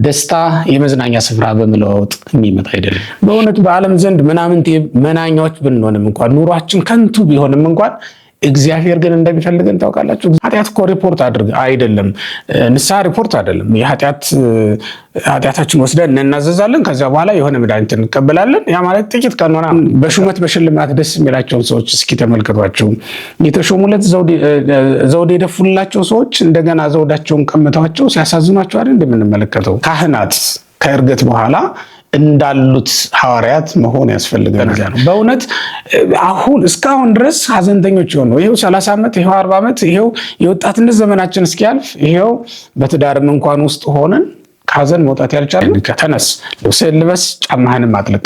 ደስታ የመዝናኛ ስፍራ በመለዋወጥ የሚመጣ አይደለም። በእውነት በዓለም ዘንድ ምናምን መናኛዎች ብንሆንም እንኳን ኑሯችን ከንቱ ቢሆንም እንኳን እግዚአብሔር ግን እንደሚፈልገን ታውቃላችሁ። ኃጢአት እኮ ሪፖርት አድርግ አይደለም፣ ንስሐ ሪፖርት አይደለም። ኃጢአታችን ወስደን እናዘዛለን። ከዚያ በኋላ የሆነ መድኃኒት እንቀበላለን። ያ ማለት ጥቂት ቀኖና በሹመት በሽልማት ደስ የሚላቸውን ሰዎች እስኪ ተመልከቷቸው። የተሾሙለት ዘውድ የደፉላቸው ሰዎች እንደገና ዘውዳቸውን ቀምተዋቸው ሲያሳዝኗቸው አይደል እንደምንመለከተው። ካህናት ከዕርገት በኋላ እንዳሉት ሐዋርያት መሆን ያስፈልጋል። በእውነት አሁን እስካሁን ድረስ ሐዘንተኞች ሆነው ይሄው 30 ዓመት ይሄው 40 ዓመት ይሄው የወጣትነት ዘመናችን እስኪያልፍ ይሄው በትዳርም እንኳን ውስጥ ሆነን ከሐዘን መውጣት ያልቻልን ተነስ ልብስህን ልበስ ጫማህንም አጥልቅ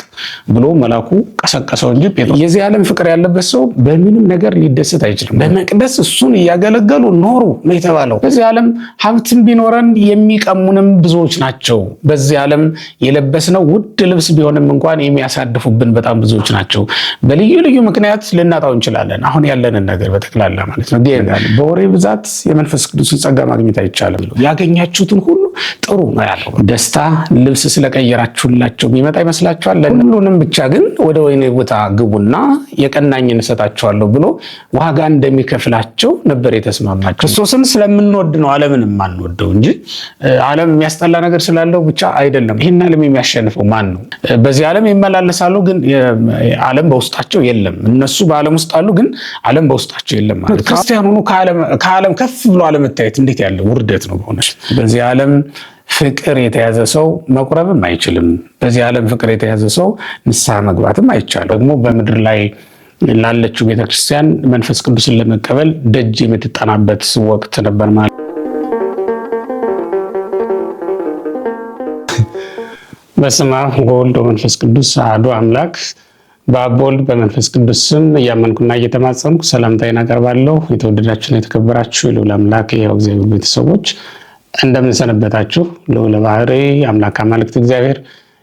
ብሎ መልአኩ ቀሰቀሰው እንጂ የዚህ ዓለም ፍቅር ያለበት ሰው በምንም ነገር ሊደሰት አይችልም። በመቅደስ እሱን እያገለገሉ ኖሩ ነው የተባለው። በዚህ ዓለም ሀብትም ቢኖረን የሚቀሙንም ብዙዎች ናቸው። በዚህ ዓለም የለበስነው ውድ ልብስ ቢሆንም እንኳን የሚያሳድፉብን በጣም ብዙዎች ናቸው። በልዩ ልዩ ምክንያት ልናጣው እንችላለን አሁን ያለንን ነገር በጠቅላላ ማለት ነው። በወሬ ብዛት የመንፈስ ቅዱስን ጸጋ ማግኘት አይቻልም። ያገኛችሁትን ሁሉ ጥሩ ነው ያለው። ደስታ ልብስ ስለቀየራችሁላቸው የሚመጣ ይመስላችኋል? ሁሉንም ብቻ ግን ወደ ወይኔ ቦታ ግቡና የቀናኝን እሰጣችኋለሁ ብሎ ዋጋ እንደሚከፍላቸው ነበር የተስማማቸው። ክርስቶስን ስለምንወድ ነው ዓለምን የማንወደው እንጂ ዓለም የሚያስጠላ ነገር ስላለው ብቻ አይደለም። ይህን ዓለም የሚያሸንፈው ማን ነው? በዚህ ዓለም ይመላለሳሉ፣ ግን ዓለም በውስጣቸው የለም። እነሱ በዓለም ውስጥ አሉ፣ ግን ዓለም በውስጣቸው የለም ማለት። ክርስቲያን ሆኖ ከዓለም ከፍ ብሎ አለመታየት እንዴት ያለ ውርደት ነው በሆነች። በዚህ ዓለም ፍቅር የተያዘ ሰው መቁረብም አይችልም። በዚህ ዓለም ፍቅር የተያዘ ሰው ንስሐ መግባትም አይቻልም። ደግሞ በምድር ላይ ላለችው ቤተክርስቲያን መንፈስ ቅዱስን ለመቀበል ደጅ የምትጠናበት ወቅት ነበር ማለት። በስመ አብ ወወልድ ወመንፈስ ቅዱስ አሐዱ አምላክ። በአብ ወልድ በመንፈስ ቅዱስ ስም እያመንኩና እየተማጸንኩ ሰላምታዬን አቀርባለሁ። የተወደዳችሁና የተከበራችሁ የልዑል አምላክ የሕያው እግዚአብሔር ቤተሰቦች እንደምን ሰነበታችሁ? ልዑል ባሕርይ አምላክ አማልክት እግዚአብሔር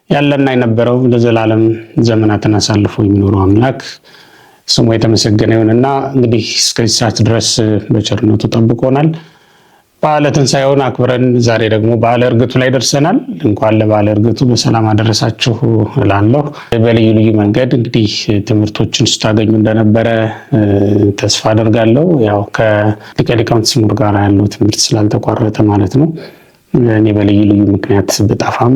ያለና የነበረው ለዘላለም ዘመናትን አሳልፎ የሚኖረው አምላክ ስሙ የተመሰገነ ይሁንና እንግዲህ እስከዚህ ሰዓት ድረስ በቸርነቱ ጠብቆናል። በዓለ ትንሣኤውን አክብረን ዛሬ ደግሞ በዓለ ዕርገቱ ላይ ደርሰናል። እንኳን ለበዓለ ዕርገቱ በሰላም አደረሳችሁ እላለሁ። በልዩ ልዩ መንገድ እንግዲህ ትምህርቶችን ስታገኙ እንደነበረ ተስፋ አደርጋለሁ። ያው ከሊቀ ሊቃውንት ስሙር ጋር ያለው ትምህርት ስላልተቋረጠ ማለት ነው። እኔ በልዩ ልዩ ምክንያት በጣፋም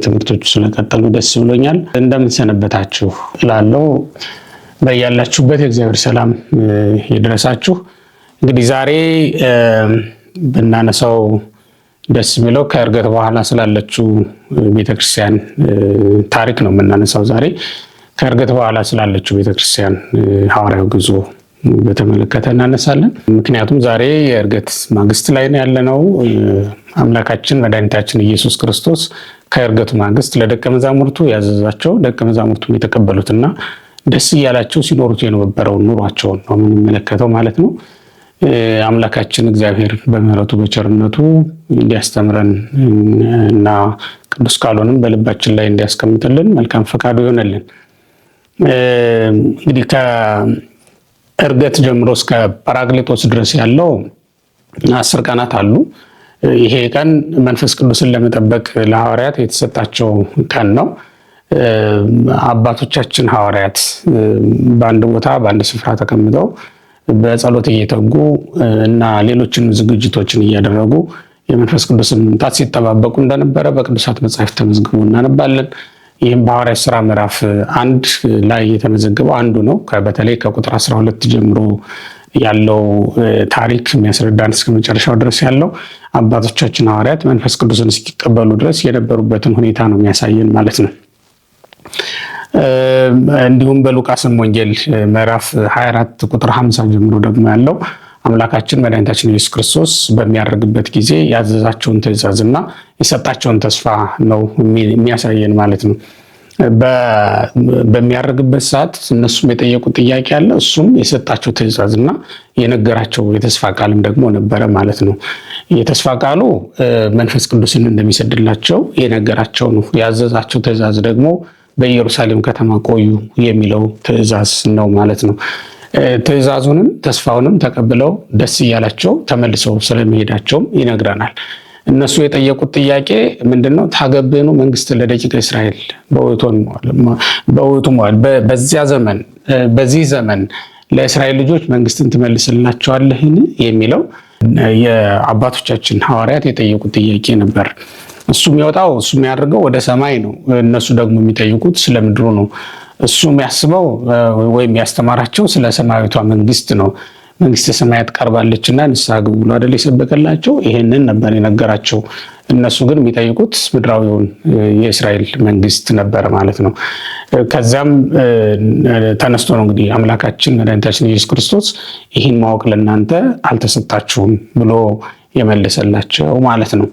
ትምህርቶቹ ስለቀጠሉ ደስ ብሎኛል። እንደምን ሰነበታችሁ እላለሁ። በያላችሁበት የእግዚአብሔር ሰላም ይድረሳችሁ። እንግዲህ ዛሬ ብናነሳው ደስ የሚለው ከዕርገት በኋላ ስላለችው ቤተክርስቲያን ታሪክ ነው የምናነሳው። ዛሬ ከዕርገት በኋላ ስላለችው ቤተክርስቲያን ሐዋርያው ጉዞ በተመለከተ እናነሳለን። ምክንያቱም ዛሬ የዕርገት ማግስት ላይ ያለነው። አምላካችን መድኃኒታችን ኢየሱስ ክርስቶስ ከዕርገቱ ማግስት ለደቀ መዛሙርቱ ያዘዛቸው ደቀ መዛሙርቱን የተቀበሉትና ደስ እያላቸው ሲኖሩት የነበረውን ኑሯቸውን ነው የምንመለከተው ማለት ነው። አምላካችን እግዚአብሔር በምሕረቱ በቸርነቱ እንዲያስተምረን እና ቅዱስ ቃሉንም በልባችን ላይ እንዲያስቀምጥልን መልካም ፈቃዱ ይሆነልን። እንግዲህ ከዕርገት ጀምሮ እስከ ጰራቅሊጦስ ድረስ ያለው 10 ቀናት አሉ። ይሄ ቀን መንፈስ ቅዱስን ለመጠበቅ ለሐዋርያት የተሰጣቸው ቀን ነው። አባቶቻችን ሐዋርያት በአንድ ቦታ በአንድ ስፍራ ተቀምጠው በጸሎት እየተጉ እና ሌሎችንም ዝግጅቶችን እያደረጉ የመንፈስ ቅዱስን መምጣት ሲጠባበቁ እንደነበረ በቅዱሳት መጻሕፍት ተመዝግቦ እናነባለን። ይህም በሐዋርያት ሥራ ምዕራፍ 1 ላይ የተመዘገበው አንዱ ነው። በተለይ ከቁጥር 12 ጀምሮ ያለው ታሪክ የሚያስረዳን እስከ መጨረሻው ድረስ ያለው አባቶቻችን ሐዋርያት መንፈስ ቅዱስን እስኪቀበሉ ድረስ የነበሩበትን ሁኔታ ነው የሚያሳየን ማለት ነው። እንዲሁም በሉቃስም ወንጌል ምዕራፍ 24 ቁጥር 50 ጀምሮ ደግሞ ያለው አምላካችን መድኃኒታችን ኢየሱስ ክርስቶስ በሚያደርግበት ጊዜ ያዘዛቸውን ትእዛዝና የሰጣቸውን ተስፋ ነው የሚያሳየን ማለት ነው። በሚያደርግበት ሰዓት እነሱም የጠየቁት ጥያቄ አለ፣ እሱም የሰጣቸው ትእዛዝና የነገራቸው የተስፋ ቃልም ደግሞ ነበረ ማለት ነው። የተስፋ ቃሉ መንፈስ ቅዱስን እንደሚሰድላቸው የነገራቸው ነው። ያዘዛቸው ትእዛዝ ደግሞ በኢየሩሳሌም ከተማ ቆዩ የሚለው ትእዛዝ ነው ማለት ነው። ትእዛዙንም ተስፋውንም ተቀብለው ደስ እያላቸው ተመልሰው ስለመሄዳቸውም ይነግረናል። እነሱ የጠየቁት ጥያቄ ምንድነው? ታገብኑ መንግስት ለደቂቀ እስራኤል በውእቱ መዋዕል በዚህ ዘመን ለእስራኤል ልጆች መንግስትን ትመልስላቸዋለህን የሚለው የአባቶቻችን ሐዋርያት የጠየቁት ጥያቄ ነበር። እሱ የሚወጣው እሱ የሚያደርገው ወደ ሰማይ ነው። እነሱ ደግሞ የሚጠይቁት ስለ ምድሩ ነው። እሱ የሚያስበው ወይም ያስተማራቸው ስለ ሰማያዊቷ መንግስት ነው። መንግስተ ሰማያት ቀርባለችና ንስሐ ግቡ ብሎ አይደል የሰበከላቸው? ይሄንን ነበር የነገራቸው። እነሱ ግን የሚጠይቁት ምድራዊውን የእስራኤል መንግስት ነበር ማለት ነው። ከዚያም ተነስቶ ነው እንግዲህ አምላካችን መድኃኒታችን ኢየሱስ ክርስቶስ ይህን ማወቅ ለእናንተ አልተሰጣችሁም ብሎ የመለሰላቸው ማለት ነው።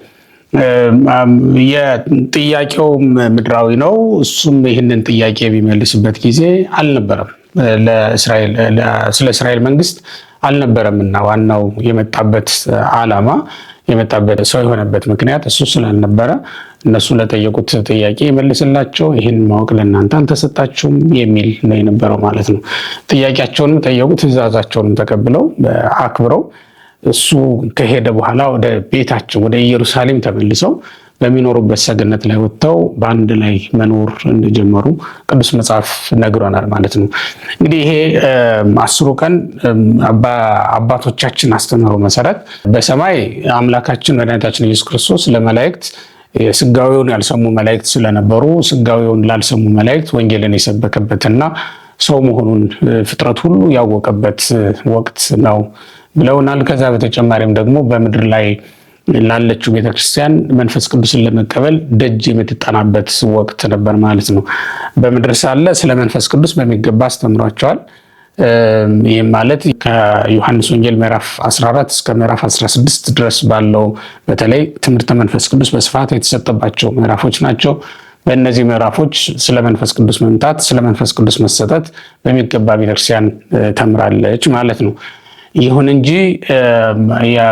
የጥያቄውም ምድራዊ ነው። እሱም ይህንን ጥያቄ የሚመልስበት ጊዜ አልነበረም። ስለ እስራኤል መንግስት አልነበረምና ዋናው የመጣበት ዓላማ የመጣበት ሰው የሆነበት ምክንያት እሱ ስላልነበረ እነሱ ለጠየቁት ጥያቄ ይመልስላቸው ይህን ማወቅ ለእናንተ አልተሰጣችሁም የሚል ነው የነበረው ማለት ነው። ጥያቄያቸውንም ጠየቁ፣ ትእዛዛቸውንም ተቀብለው አክብረው እሱ ከሄደ በኋላ ወደ ቤታቸው ወደ ኢየሩሳሌም ተመልሰው በሚኖሩበት ሰገነት ላይ ወጥተው በአንድ ላይ መኖር እንደጀመሩ ቅዱስ መጽሐፍ ነግሮናል ማለት ነው። እንግዲህ ይሄ 10 ቀን በአባቶቻችን አስተምህሮ መሰረት በሰማይ አምላካችን መድኃኒታችን ኢየሱስ ክርስቶስ ለመላእክት ስጋዊውን ያልሰሙ መላእክት ስለነበሩ ስጋዊውን ላልሰሙ መላእክት ወንጌልን የሰበከበትና ሰው መሆኑን ፍጥረት ሁሉ ያወቀበት ወቅት ነው ብለውናል። ከዛ በተጨማሪም ደግሞ በምድር ላይ ላለችው ቤተክርስቲያን መንፈስ ቅዱስን ለመቀበል ደጅ የምትጠናበት ወቅት ነበር ማለት ነው። በምድር ሳለ ስለ መንፈስ ቅዱስ በሚገባ አስተምሯቸዋል። ይህም ማለት ከዮሐንስ ወንጌል ምዕራፍ 14 እስከ ምዕራፍ 16 ድረስ ባለው በተለይ ትምህርተ መንፈስ ቅዱስ በስፋት የተሰጠባቸው ምዕራፎች ናቸው። በእነዚህ ምዕራፎች ስለ መንፈስ ቅዱስ መምጣት፣ ስለ መንፈስ ቅዱስ መሰጠት በሚገባ ቤተክርስቲያን ተምራለች ማለት ነው። ይሁን እንጂ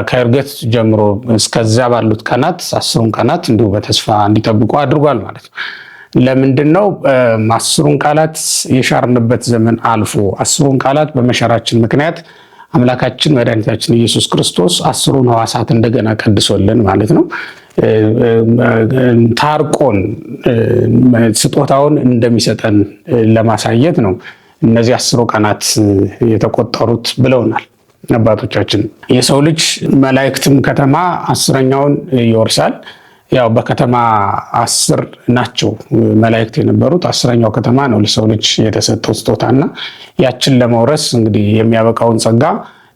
ከዕርገት ጀምሮ እስከዚያ ባሉት ቀናት 10ሩን ቀናት እንዲሁ በተስፋ እንዲጠብቁ አድርጓል ማለት ነው። ለምንድን ነው 10ሩን ቃላት የሻርንበት ዘመን አልፎ 10ሩን ቃላት በመሻራችን ምክንያት አምላካችን መድኃኒታችን ኢየሱስ ክርስቶስ 10ሩን ሕዋሳት እንደገና ቀድሶልን ማለት ነው ታርቆን ስጦታውን እንደሚሰጠን ለማሳየት ነው እነዚህ 10 ቀናት የተቆጠሩት ብለውናል አባቶቻችን። የሰው ልጅ መላእክትም ከተማ 10ኛውን ይወርሳል። ያው በከተማ 10 ናቸው መላእክት የነበሩት፣ 10ኛው ከተማ ነው ለሰው ልጅ የተሰጠው ስጦታና ያችን ለመውረስ እንግዲህ የሚያበቃውን ጸጋ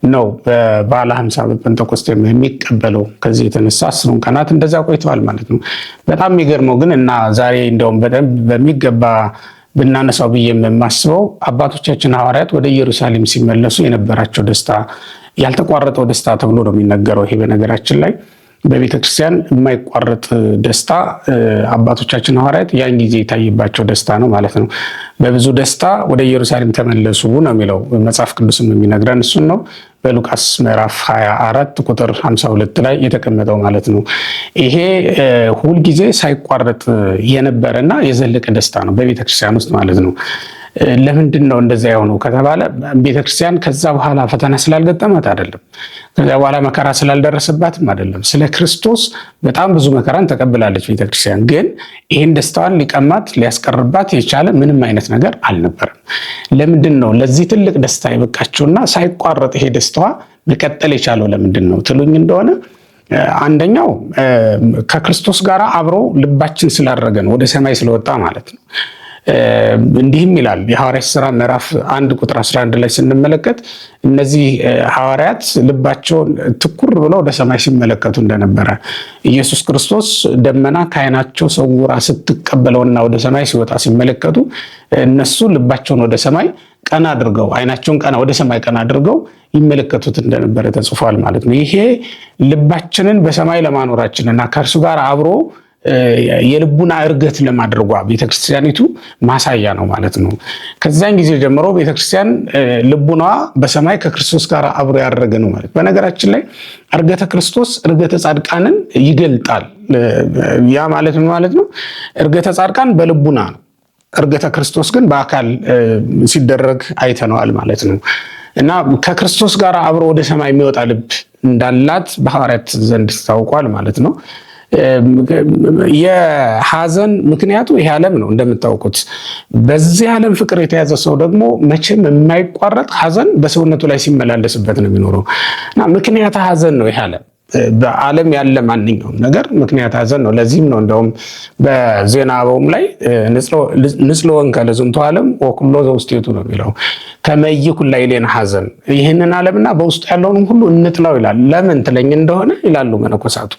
ነው በበዓለ ሃምሳ በጴንጤቆስጤ የሚቀበለው። ከዚህ የተነሳ 10ሩን ቀናት እንደዛ ቆይተዋል ማለት ነው። በጣም የሚገርመው ግን እና ዛሬ እንደውም በደንብ በሚገባ ብናነሳው ብዬ የማስበው አባቶቻችን ሐዋርያት ወደ ኢየሩሳሌም ሲመለሱ የነበራቸው ደስታ ያልተቋረጠው ደስታ ተብሎ ነው የሚነገረው። ይሄ በነገራችን ላይ በቤተክርስቲያን የማይቋረጥ ደስታ አባቶቻችን ሐዋርያት ያን ጊዜ የታየባቸው ደስታ ነው ማለት ነው። በብዙ ደስታ ወደ ኢየሩሳሌም ተመለሱ ነው የሚለው መጽሐፍ ቅዱስም የሚነግረን እሱን ነው። በሉቃስ ምዕራፍ 24 ቁጥር 52 ላይ የተቀመጠው ማለት ነው። ይሄ ሁልጊዜ ሳይቋረጥ የነበረና የዘለቀ ደስታ ነው በቤተክርስቲያን ውስጥ ማለት ነው። ለምንድን ነው እንደዛ የሆነው ከተባለ ቤተክርስቲያን ከዛ በኋላ ፈተና ስላልገጠማት አይደለም፣ ከዛ በኋላ መከራ ስላልደረሰባትም አይደለም። ስለ ክርስቶስ በጣም ብዙ መከራን ተቀብላለች ቤተክርስቲያን። ግን ይህን ደስታዋን ሊቀማት ሊያስቀርባት የቻለ ምንም አይነት ነገር አልነበረም። ለምንድን ነው ለዚህ ትልቅ ደስታ የበቃቸውና ሳይቋረጥ ይሄ ደስታዋ መቀጠል የቻለው ለምንድን ነው ትሉኝ እንደሆነ አንደኛው ከክርስቶስ ጋር አብሮ ልባችን ስላደረገ ነው፣ ወደ ሰማይ ስለወጣ ማለት ነው። እንዲህም ይላል የሐዋርያት ሥራ ምዕራፍ 1 ቁጥር 11 ላይ ስንመለከት እነዚህ ሐዋርያት ልባቸውን ትኩር ብለው ወደ ሰማይ ሲመለከቱ እንደነበረ ኢየሱስ ክርስቶስ ደመና ከዓይናቸው ሰውራ ስትቀበለውና ወደ ሰማይ ሲወጣ ሲመለከቱ እነሱ ልባቸውን ወደ ሰማይ ቀና አድርገው ዓይናቸውን ወደ ሰማይ ቀና አድርገው ይመለከቱት እንደነበረ ተጽፏል ማለት ነው። ይሄ ልባችንን በሰማይ ለማኖራችንና ከእርሱ ጋር አብሮ የልቡና ዕርገት ለማድረጓ ቤተክርስቲያኒቱ ማሳያ ነው ማለት ነው። ከዛን ጊዜ ጀምሮ ቤተክርስቲያን ልቡናዋ በሰማይ ከክርስቶስ ጋር አብሮ ያደረገ ነው ማለት። በነገራችን ላይ ዕርገተ ክርስቶስ ዕርገተ ጻድቃንን ይገልጣል። ያ ማለት ምን ማለት ነው? ዕርገተ ጻድቃን በልቡና ነው፣ ዕርገተ ክርስቶስ ግን በአካል ሲደረግ አይተነዋል ማለት ነው። እና ከክርስቶስ ጋር አብሮ ወደ ሰማይ የሚወጣ ልብ እንዳላት በሐዋርያት ዘንድ ታውቋል ማለት ነው። የሐዘን ምክንያቱ ይሄ ዓለም ነው እንደምታውቁት። በዚህ ዓለም ፍቅር የተያዘ ሰው ደግሞ መቼም የማይቋረጥ ሐዘን በሰውነቱ ላይ ሲመላለስበት ነው የሚኖረው እና ምክንያት ሐዘን ነው ይሄ ዓለም። በዓለም ያለ ማንኛውም ነገር ምክንያት ሐዘን ነው። ለዚህም ነው እንደውም በዜና አበውም ላይ ንጽሎ ወንከለ ዝንቱ ዓለም ወኩሎ ዘውስቴቱ ነው የሚለው ከመይኩን ላይ ሌን ሐዘን፣ ይህንን ዓለምና በውስጡ ያለውን ሁሉ እንጥላው ይላል። ለምን ትለኝ እንደሆነ ይላሉ መነኮሳቱ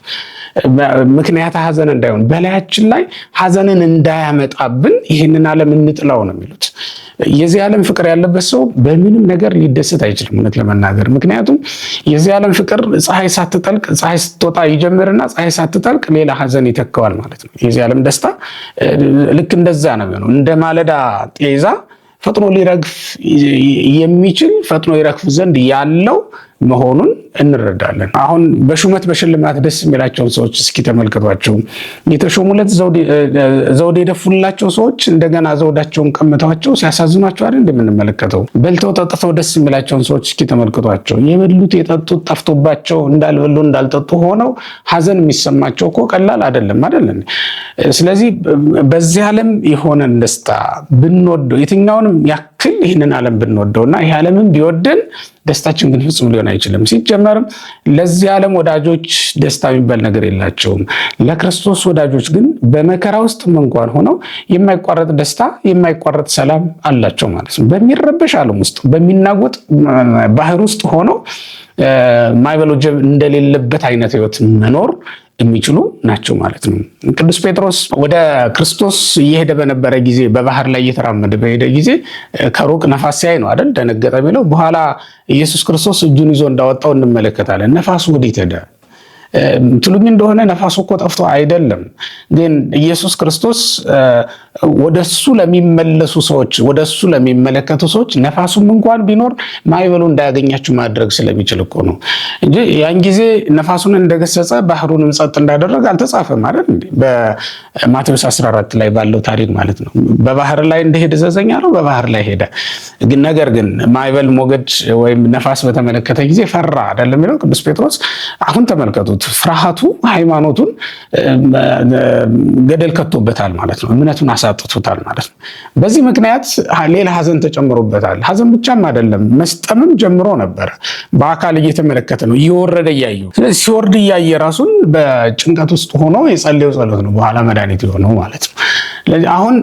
ምክንያት ሐዘን እንዳይሆን በላያችን ላይ ሐዘንን እንዳያመጣብን ይህንን ዓለም እንጥላው ነው የሚሉት። የዚህ ዓለም ፍቅር ያለበት ሰው በምንም ነገር ሊደሰት አይችልም እውነት ለመናገር። ምክንያቱም የዚህ ዓለም ፍቅር ፀሐይ ሳትጠልቅ ፀሐይ ስትወጣ ይጀምርና ፀሐይ ሳትጠልቅ ሌላ ሐዘን ይተካዋል ማለት ነው። የዚህ ዓለም ደስታ ልክ እንደዛ ነው የሚሆነው። እንደ ማለዳ ጤዛ ፈጥኖ ሊረግፍ የሚችል ፈጥኖ ይረግፍ ዘንድ ያለው መሆኑን እንረዳለን። አሁን በሹመት በሽልማት ደስ የሚላቸውን ሰዎች እስኪ ተመልከቷቸው። የተሾሙለት ዘውድ የደፉላቸው ሰዎች እንደገና ዘውዳቸውን ቀምተዋቸው ሲያሳዝኗቸው አይደል እንደምንመለከተው። በልተው ጠጥተው ደስ የሚላቸውን ሰዎች እስኪ ተመልከቷቸው። የበሉት የጠጡት ጠፍቶባቸው እንዳልበሉ እንዳልጠጡ ሆነው ሐዘን የሚሰማቸው እኮ ቀላል አይደለም አይደል? ስለዚህ በዚህ ዓለም የሆነን ደስታ ብንወደው የትኛውንም ያክል ይህንን ዓለም ብንወደውና ይህ ዓለምን ቢወደን ደስታችን ግን ፍጹም ሊሆን አይችልም። ሲጀመርም ለዚህ ዓለም ወዳጆች ደስታ የሚባል ነገር የላቸውም። ለክርስቶስ ወዳጆች ግን በመከራ ውስጥ እንኳን ሆነው የማይቋረጥ ደስታ የማይቋረጥ ሰላም አላቸው ማለት ነው። በሚረበሽ ዓለም ውስጥ በሚናወጥ ባህር ውስጥ ሆነው ማዕበል ወጀብ እንደሌለበት አይነት ህይወት መኖር የሚችሉ ናቸው ማለት ነው። ቅዱስ ጴጥሮስ ወደ ክርስቶስ እየሄደ በነበረ ጊዜ በባህር ላይ እየተራመደ በሄደ ጊዜ ከሩቅ ነፋስ ሲያይ ነው አይደል ደነገጠ የሚለው። በኋላ ኢየሱስ ክርስቶስ እጁን ይዞ እንዳወጣው እንመለከታለን። ነፋሱ ወዴት ሄደ ትሉኝ እንደሆነ ነፋሱ እኮ ጠፍቶ አይደለም፣ ግን ኢየሱስ ክርስቶስ ወደሱ ለሚመለሱ ሰዎች ወደሱ ለሚመለከቱ ሰዎች ነፋሱም እንኳን ቢኖር ማዕበሉ እንዳያገኛችሁ ማድረግ ስለሚችል እኮ ነው እንጂ ያን ጊዜ ነፋሱን እንደገሰጸ ባህሩንም ጸጥ እንዳደረገ አልተጻፈም አይደል እንዴ? በማቴዎስ 14 ላይ ባለው ታሪክ ማለት ነው። በባህር ላይ እንደሄደ ዘዘኛ ነው፣ በባህር ላይ ሄደ። ግን ነገር ግን ማዕበል ሞገድ ወይም ነፋስ በተመለከተ ጊዜ ፈራ አይደለም የሚለው ቅዱስ ጴጥሮስ። አሁን ተመልከቱት፣ ፍርሃቱ ሃይማኖቱን ገደል ከቶበታል ማለት ነው። እምነቱን አሳጥቶታል ማለት ነው። በዚህ ምክንያት ሌላ ሐዘን ተጨምሮበታል። ሐዘን ብቻም አይደለም መስጠምም ጀምሮ ነበር። በአካል እየተመለከተ ነው፣ እየወረደ እያየው። ስለዚህ ሲወርድ እያየ ራሱን በጭንቀት ውስጥ ሆኖ የጸለየው ጸሎት ነው በኋላ መድኃኒት የሆነው ማለት ነው። አሁን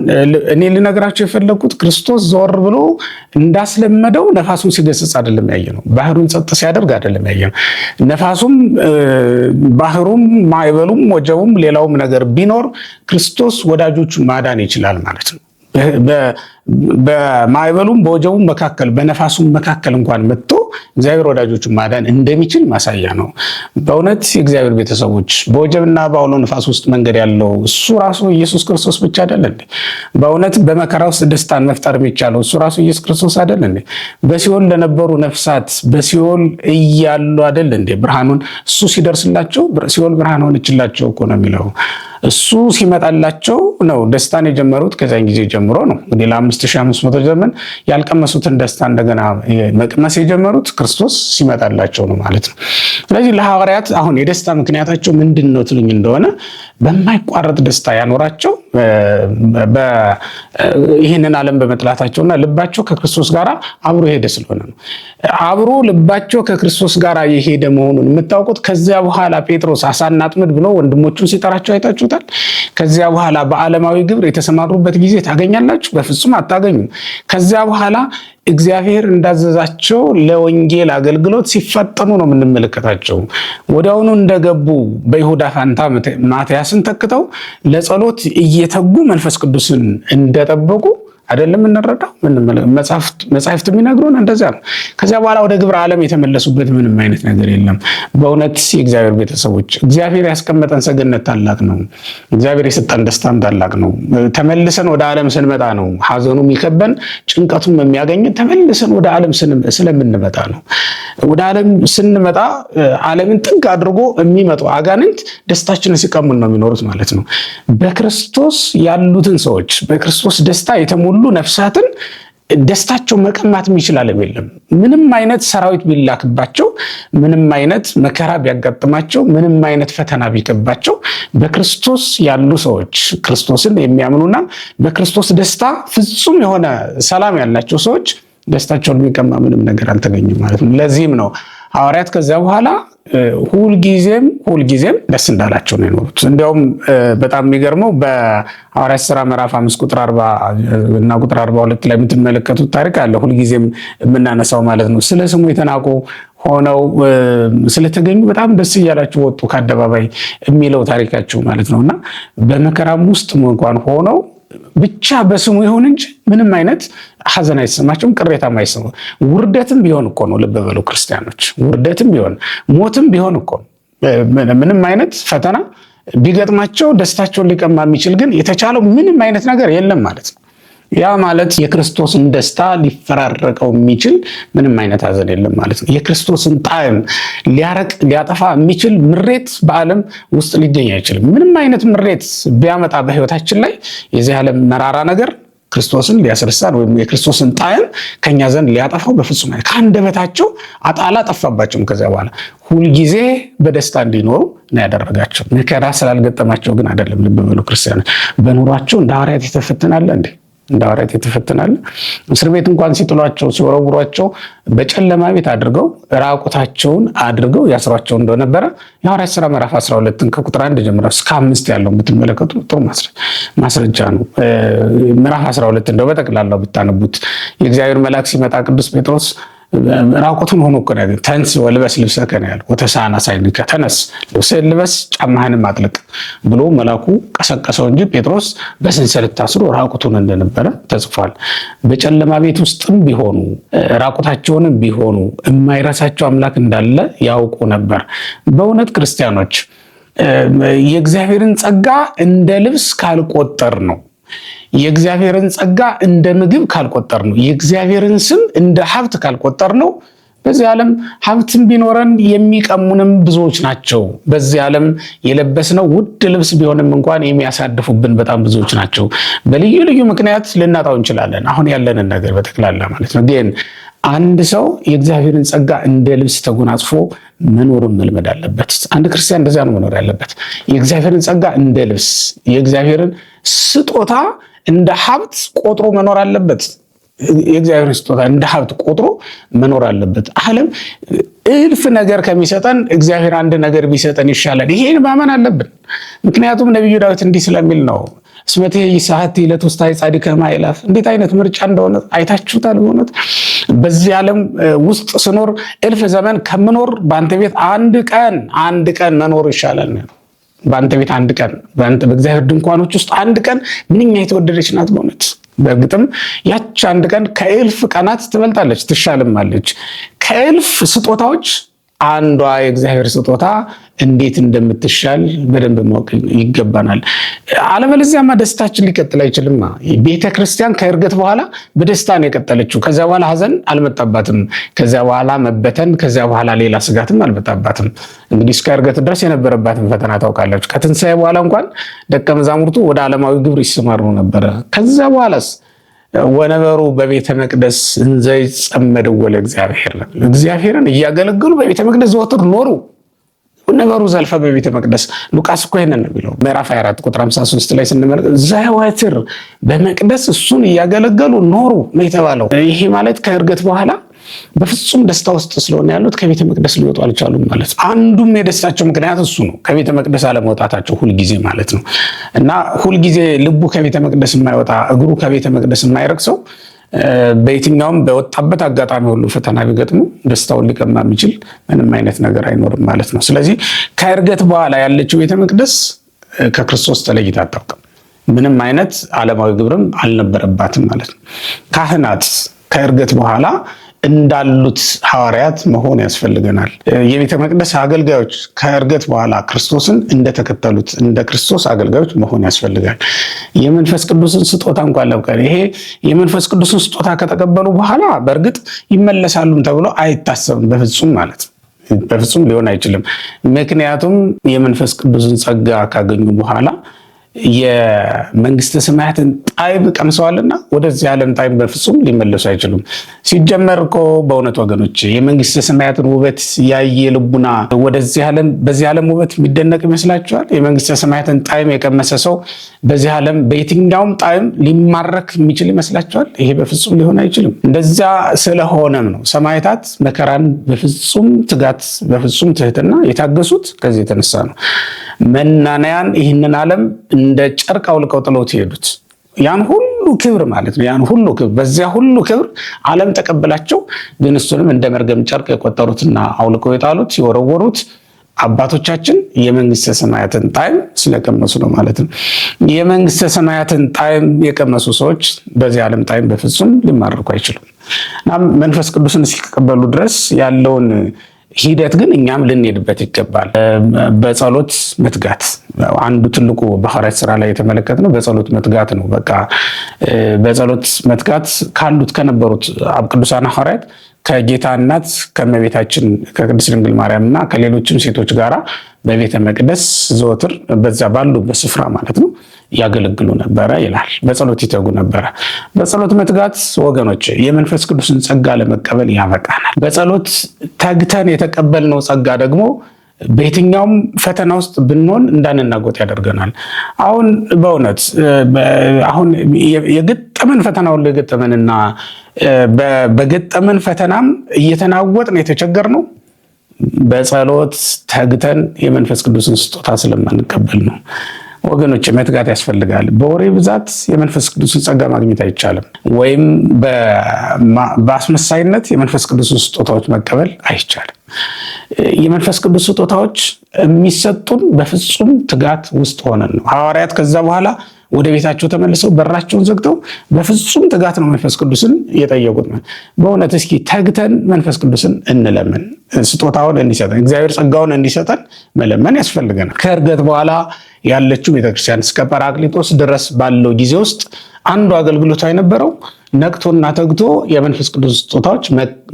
እኔ ልነግራቸው የፈለኩት ክርስቶስ ዞር ብሎ እንዳስለመደው ነፋሱን ሲገስጽ አይደለም ያየነው፣ ባህሩን ጸጥ ሲያደርግ አይደለም ያየነው። ነፋሱም ባህሩም ማዕበሉም ወጀቡም ሌላውም ነገር ቢኖር ክርስቶስ ወዳጆቹን ማዳን ይችላል ማለት ነው። በማዕበሉም በወጀቡም መካከል በነፋሱም መካከል እንኳን መጥቶ እግዚአብሔር ወዳጆቹን ማዳን እንደሚችል ማሳያ ነው። በእውነት የእግዚአብሔር ቤተሰቦች በወጀብና በአውሎ ነፋስ ውስጥ መንገድ ያለው እሱ ራሱ ኢየሱስ ክርስቶስ ብቻ አይደል እንዴ? በእውነት በመከራ ውስጥ ደስታን መፍጠር የሚቻለው እሱ ራሱ ኢየሱስ ክርስቶስ አይደል እንዴ? በሲኦል ለነበሩ ነፍሳት በሲኦል እያሉ አይደል እንዴ ብርሃኑን እሱ ሲደርስላቸው ሲኦል ብርሃን ሆነችላቸው እኮ ነው የሚለው። እሱ ሲመጣላቸው ነው ደስታን የጀመሩት። ከዛን ጊዜ ጀምሮ ነው እንግዲህ ለ5500 ዘመን ያልቀመሱትን ደስታ እንደገና መቅመስ የጀመሩት ክርስቶስ ሲመጣላቸው ነው ማለት ነው። ስለዚህ ለሐዋርያት አሁን የደስታ ምክንያታቸው ምንድን ነው ትሉኝ እንደሆነ በማይቋረጥ ደስታ ያኖራቸው ይህንን ዓለም በመጥላታቸውና ልባቸው ከክርስቶስ ጋር አብሮ የሄደ ስለሆነ ነው። አብሮ ልባቸው ከክርስቶስ ጋር የሄደ መሆኑን የምታውቁት ከዚያ በኋላ ጴጥሮስ አሳና አጥምድ ብሎ ወንድሞቹን ሲጠራቸው አይታችሁታል። ከዚያ በኋላ በዓለማዊ ግብር የተሰማሩበት ጊዜ ታገኛላችሁ? በፍጹም አታገኙ። ከዚያ በኋላ እግዚአብሔር እንዳዘዛቸው ለወንጌል አገልግሎት ሲፈጠኑ ነው የምንመለከታቸው። ወዲያውኑ እንደገቡ በይሁዳ ፋንታ ማትያስን ተክተው ለጸሎት እየተጉ መንፈስ ቅዱስን እንደጠበቁ አይደለም እንረዳው። መጽሐፍት የሚነግሩን እንደዚያ ነው። ከዚያ በኋላ ወደ ግብረ ዓለም የተመለሱበት ምንም አይነት ነገር የለም። በእውነት የእግዚአብሔር ቤተሰቦች እግዚአብሔር ያስቀመጠን ሰገነት ታላቅ ነው። እግዚአብሔር የሰጠን ደስታም ታላቅ ነው። ተመልሰን ወደ ዓለም ስንመጣ ነው ሐዘኑ የሚከበን ጭንቀቱም የሚያገኘን ተመልሰን ወደ ዓለም ስለምንመጣ ነው። ወደ ዓለም ስንመጣ ዓለምን ጥግ አድርጎ የሚመጡ አጋንንት ደስታችንን ሲቀሙን ነው የሚኖሩት ማለት ነው። በክርስቶስ ያሉትን ሰዎች በክርስቶስ ደስታ የተሞሉ ነፍሳትን ደስታቸው መቀማት የሚችል ዓለም የለም። ምንም አይነት ሰራዊት ቢላክባቸው፣ ምንም አይነት መከራ ቢያጋጥማቸው፣ ምንም አይነት ፈተና ቢከባቸው በክርስቶስ ያሉ ሰዎች ክርስቶስን የሚያምኑና በክርስቶስ ደስታ ፍጹም የሆነ ሰላም ያላቸው ሰዎች ደስታቸውን የሚቀማ ምንም ነገር አልተገኘም ማለት ነው። ለዚህም ነው ሐዋርያት ከዚያ በኋላ ሁልጊዜም ደስ እንዳላቸው ነው የኖሩት። እንዲያውም በጣም የሚገርመው በሐዋርያት ሥራ ምዕራፍ 5 ቁጥር 40 እና ቁጥር 42 ላይ የምትመለከቱት ታሪክ አለ። ሁልጊዜም የምናነሳው ማለት ነው። ስለ ስሙ የተናቁ ሆነው ስለተገኙ በጣም ደስ እያላቸው ወጡ ከአደባባይ የሚለው ታሪካቸው ማለት ነውና በመከራም ውስጥ እንኳን ሆነው ብቻ በስሙ ይሁን እንጂ ምንም አይነት ሐዘን አይሰማቸውም፣ ቅሬታም አይሰማም። ውርደትም ቢሆን እኮ ነው፣ ልብ በሉ ክርስቲያኖች፣ ውርደትም ቢሆን ሞትም ቢሆን እኮ ምንም አይነት ፈተና ቢገጥማቸው ደስታቸውን ሊቀማ የሚችል ግን የተቻለው ምንም አይነት ነገር የለም ማለት ነው። ያ ማለት የክርስቶስን ደስታ ሊፈራረቀው የሚችል ምንም አይነት ሐዘን የለም ማለት ነው። የክርስቶስን ጣዕም ሊያጠፋ የሚችል ምሬት በዓለም ውስጥ ሊገኝ አይችልም። ምንም አይነት ምሬት ቢያመጣ በሕይወታችን ላይ የዚህ ዓለም መራራ ነገር ክርስቶስን ሊያስረሳን ወይም የክርስቶስን ጣዕም ከኛ ዘንድ ሊያጠፋው በፍጹም ከአንደበታቸው አላጠፋባቸውም። ከዚያ በኋላ ሁልጊዜ በደስታ እንዲኖሩ ነው ያደረጋቸው። መከራ ስላልገጠማቸው ግን አይደለም። ልብ በሉ ክርስቲያኖች፣ በኑሯቸው እንደ ሐዋርያት የተፈተናለ እንዴ? እንደ ሐዋርያት የተፈተናል። እስር ቤት እንኳን ሲጥሏቸው ሲወረውሯቸው በጨለማ ቤት አድርገው ራቁታቸውን አድርገው ያስሯቸው እንደነበረ የሐዋርያት ሥራ ምዕራፍ 12 ከቁጥር 1 ጀምሮ እስከ 5 ያለው ብትመለከቱ ጥሩ ማስረጃ ነው። ምዕራፍ 12 እንደው በጠቅላላው ብታነቡት የእግዚአብሔር መልአክ ሲመጣ ቅዱስ ጴጥሮስ ራቁቱን ሆኖ እኮ ነው። ተንስ ወልበስ ልብሰከ ነው ያለው። ወተሳና ሳይንከ፣ ተነስ ልብስህን ልበስ ጫማህንም አጥልቅ ብሎ መልአኩ ቀሰቀሰው እንጂ ጴጥሮስ በሰንሰለት ታስሮ ራቁቱን እንደነበረ ተጽፏል። በጨለማ ቤት ውስጥም ቢሆኑ ራቁታቸውንም ቢሆኑ የማይረሳቸው አምላክ እንዳለ ያውቁ ነበር። በእውነት ክርስቲያኖች የእግዚአብሔርን ጸጋ እንደ ልብስ ካልቆጠር ነው፣ የእግዚአብሔርን ጸጋ እንደ ምግብ ካልቆጠር ነው፣ የእግዚአብሔርን ስም እንደ ሀብት ካልቆጠር ነው፣ በዚህ ዓለም ሀብትም ቢኖረን የሚቀሙንም ብዙዎች ናቸው። በዚህ ዓለም የለበስነው ውድ ልብስ ቢሆንም እንኳን የሚያሳድፉብን በጣም ብዙዎች ናቸው። በልዩ ልዩ ምክንያት ልናጣው እንችላለን፣ አሁን ያለንን ነገር በጠቅላላ ማለት ነው። ግን አንድ ሰው የእግዚአብሔርን ጸጋ እንደ ልብስ ተጎናጽፎ መኖርን መልመድ አለበት። አንድ ክርስቲያን እንደዚያ ነው መኖር ያለበት። የእግዚአብሔርን ጸጋ እንደ ልብስ፣ የእግዚአብሔርን ስጦታ እንደ ሀብት ቆጥሮ መኖር አለበት። የእግዚአብሔርን ስጦታ እንደ ሀብት ቆጥሮ መኖር አለበት። ዓለም እልፍ ነገር ከሚሰጠን እግዚአብሔር አንድ ነገር ቢሰጠን ይሻላል። ይሄን ማመን አለብን። ምክንያቱም ነቢዩ ዳዊት እንዲህ ስለሚል ነው። እስመቴ ይሳሐቲ ለትውስታይ ጻድቀ ማእላፍ። እንዴት አይነት ምርጫ እንደሆነ አይታችሁታል። በእውነት በዚህ ዓለም ውስጥ ስኖር እልፍ ዘመን ከምኖር በአንተ ቤት አንድ ቀን መኖር ይሻላል ነው። በአንተ ቤት አንድ ቀን፣ በእግዚአብሔር ድንኳኖች ውስጥ አንድ ቀን ምንኛ የተወደደች ናት በእውነት። በእርግጥም ያች አንድ ቀን ከእልፍ ቀናት ትበልጣለች፣ ትሻልማለች። ከእልፍ ስጦታዎች አንዷ የእግዚአብሔር ስጦታ እንዴት እንደምትሻል በደንብ ማወቅ ይገባናል። አለበለዚያማ ደስታችን ሊቀጥል አይችልም። ቤተ ክርስቲያን ከእርገት በኋላ በደስታ ነው የቀጠለችው። ከዚያ በኋላ ሐዘን አልመጣባትም። ከዚያ በኋላ መበተን፣ ከዚያ በኋላ ሌላ ስጋትም አልመጣባትም። እንግዲህ እስከ እርገት ድረስ የነበረባትን ፈተና ታውቃላችሁ። ከትንሣኤ በኋላ እንኳን ደቀ መዛሙርቱ ወደ ዓለማዊ ግብር ይሰማሩ ነበረ። ከዚያ በኋላስ ወነበሩ በቤተ መቅደስ እንዘ ይጸመዱ ለእግዚአብሔር፣ እግዚአብሔርን እያገለገሉ በቤተ መቅደስ ዘወትር ኖሩ። ወነበሩ ዘልፈ በቤተ መቅደስ። ሉቃስ እኮ ይሄንን ነው የሚለው ምዕራፍ 24 ቁጥር 53 ላይ ስንመለከት ዘወትር በመቅደስ እሱን እያገለገሉ ኖሩ ነው የተባለው። ይሄ ማለት ከእርገት በኋላ በፍጹም ደስታ ውስጥ ስለሆነ ያሉት ከቤተ መቅደስ ሊወጡ አልቻሉም ማለት ነው። አንዱም የደስታቸው ምክንያት እሱ ነው፣ ከቤተ መቅደስ አለመውጣታቸው ሁልጊዜ ማለት ነው። እና ሁልጊዜ ልቡ ከቤተ መቅደስ የማይወጣ እግሩ ከቤተ መቅደስ የማይረግ ሰው በየትኛውም በወጣበት አጋጣሚ ሁሉ ፈተና ቢገጥሙ ደስታውን ሊቀማ የሚችል ምንም አይነት ነገር አይኖርም ማለት ነው። ስለዚህ ከእርገት በኋላ ያለችው ቤተ መቅደስ ከክርስቶስ ተለይታ አታውቅም። ምንም አይነት ዓለማዊ ግብርም አልነበረባትም ማለት ነው። ካህናት ከእርገት በኋላ እንዳሉት ሐዋርያት መሆን ያስፈልገናል። የቤተ መቅደስ አገልጋዮች ከእርገት በኋላ ክርስቶስን እንደተከተሉት እንደ ክርስቶስ አገልጋዮች መሆን ያስፈልጋል። የመንፈስ ቅዱስን ስጦታ እንኳን ለብቀን ይሄ የመንፈስ ቅዱስን ስጦታ ከተቀበሉ በኋላ በእርግጥ ይመለሳሉም ተብሎ አይታሰብም በፍጹም ማለት ነው። በፍጹም ሊሆን አይችልም። ምክንያቱም የመንፈስ ቅዱስን ጸጋ ካገኙ በኋላ የመንግስተ ሰማያትን ጣዕም ቀምሰዋልና ወደዚህ ዓለም ጣዕም በፍጹም ሊመለሱ አይችሉም። ሲጀመር እኮ በእውነት ወገኖች የመንግስተ ሰማያትን ውበት ያየ ልቡና ወደዚህ ዓለም በዚህ ዓለም ውበት የሚደነቅ ይመስላችኋል? የመንግስተ ሰማያትን ጣዕም የቀመሰ ሰው በዚህ ዓለም በየትኛውም ጣዕም ሊማረክ የሚችል ይመስላችኋል? ይሄ በፍጹም ሊሆን አይችልም። እንደዚያ ስለሆነም ነው ሰማዕታት መከራን በፍጹም ትጋት በፍጹም ትህትና የታገሱት። ከዚህ የተነሳ ነው መናንያን ይህንን ዓለም እንደ ጨርቅ አውልቀው ጥለውት ሄዱት። ያን ሁሉ ክብር ማለት ነው። ያን ሁሉ ክብር በዚያ ሁሉ ክብር ዓለም ተቀበላቸው። ግን እሱንም እንደ መርገም ጨርቅ የቆጠሩትና አውልቀው የጣሉት የወረወሩት አባቶቻችን የመንግስተ ሰማያትን ጣዕም ስለቀመሱ ነው ማለት ነው። የመንግስተ ሰማያትን ጣዕም የቀመሱ ሰዎች በዚህ ዓለም ጣዕም በፍጹም ሊማረኩ አይችሉም። መንፈስ ቅዱስን እስኪቀበሉ ድረስ ያለውን ሂደት ግን እኛም ልንሄድበት ይገባል። በጸሎት መትጋት አንዱ ትልቁ በሐዋርያት ሥራ ላይ የተመለከትነው በጸሎት መትጋት ነው። በቃ በጸሎት መትጋት ካሉት ከነበሩት ቅዱሳን ሐዋርያት ከጌታ እናት ከእመቤታችን ከቅድስት ድንግል ማርያም እና ከሌሎችም ሴቶች ጋራ በቤተ መቅደስ ዘወትር በዛ ባሉበት ስፍራ ማለት ነው ያገለግሉ ነበረ ይላል። በጸሎት ይተጉ ነበረ። በጸሎት መትጋት ወገኖች የመንፈስ ቅዱስን ጸጋ ለመቀበል ያበቃናል። በጸሎት ተግተን የተቀበልነው ጸጋ ደግሞ በየትኛውም ፈተና ውስጥ ብንሆን እንዳንናጎጥ ያደርገናል። አሁን በእውነት አሁን የገጠመን ፈተና ሁሉ የገጠመንና በገጠመን ፈተናም እየተናወጥን የተቸገርነው በጸሎት ተግተን የመንፈስ ቅዱስን ስጦታ ስለማንቀበል ነው። ወገኖች መትጋት ያስፈልጋል። በወሬ ብዛት የመንፈስ ቅዱስን ጸጋ ማግኘት አይቻልም። ወይም በአስመሳይነት የመንፈስ ቅዱስን ስጦታዎች መቀበል አይቻልም። የመንፈስ ቅዱስ ስጦታዎች የሚሰጡን በፍጹም ትጋት ውስጥ ሆነን ነው። ሐዋርያት ከዛ በኋላ ወደ ቤታቸው ተመልሰው በራቸውን ዘግተው በፍጹም ትጋት ነው መንፈስ ቅዱስን የጠየቁት። በእውነት እስኪ ተግተን መንፈስ ቅዱስን እንለምን፣ ስጦታውን እንዲሰጠን፣ እግዚአብሔር ጸጋውን እንዲሰጠን መለመን ያስፈልገናል። ከእርገት በኋላ ያለችው ቤተክርስቲያን እስከ ጰራቅሊጦስ ድረስ ባለው ጊዜ ውስጥ አንዱ አገልግሎቷ የነበረው ነቅቶና ተግቶ የመንፈስ ቅዱስ ስጦታዎች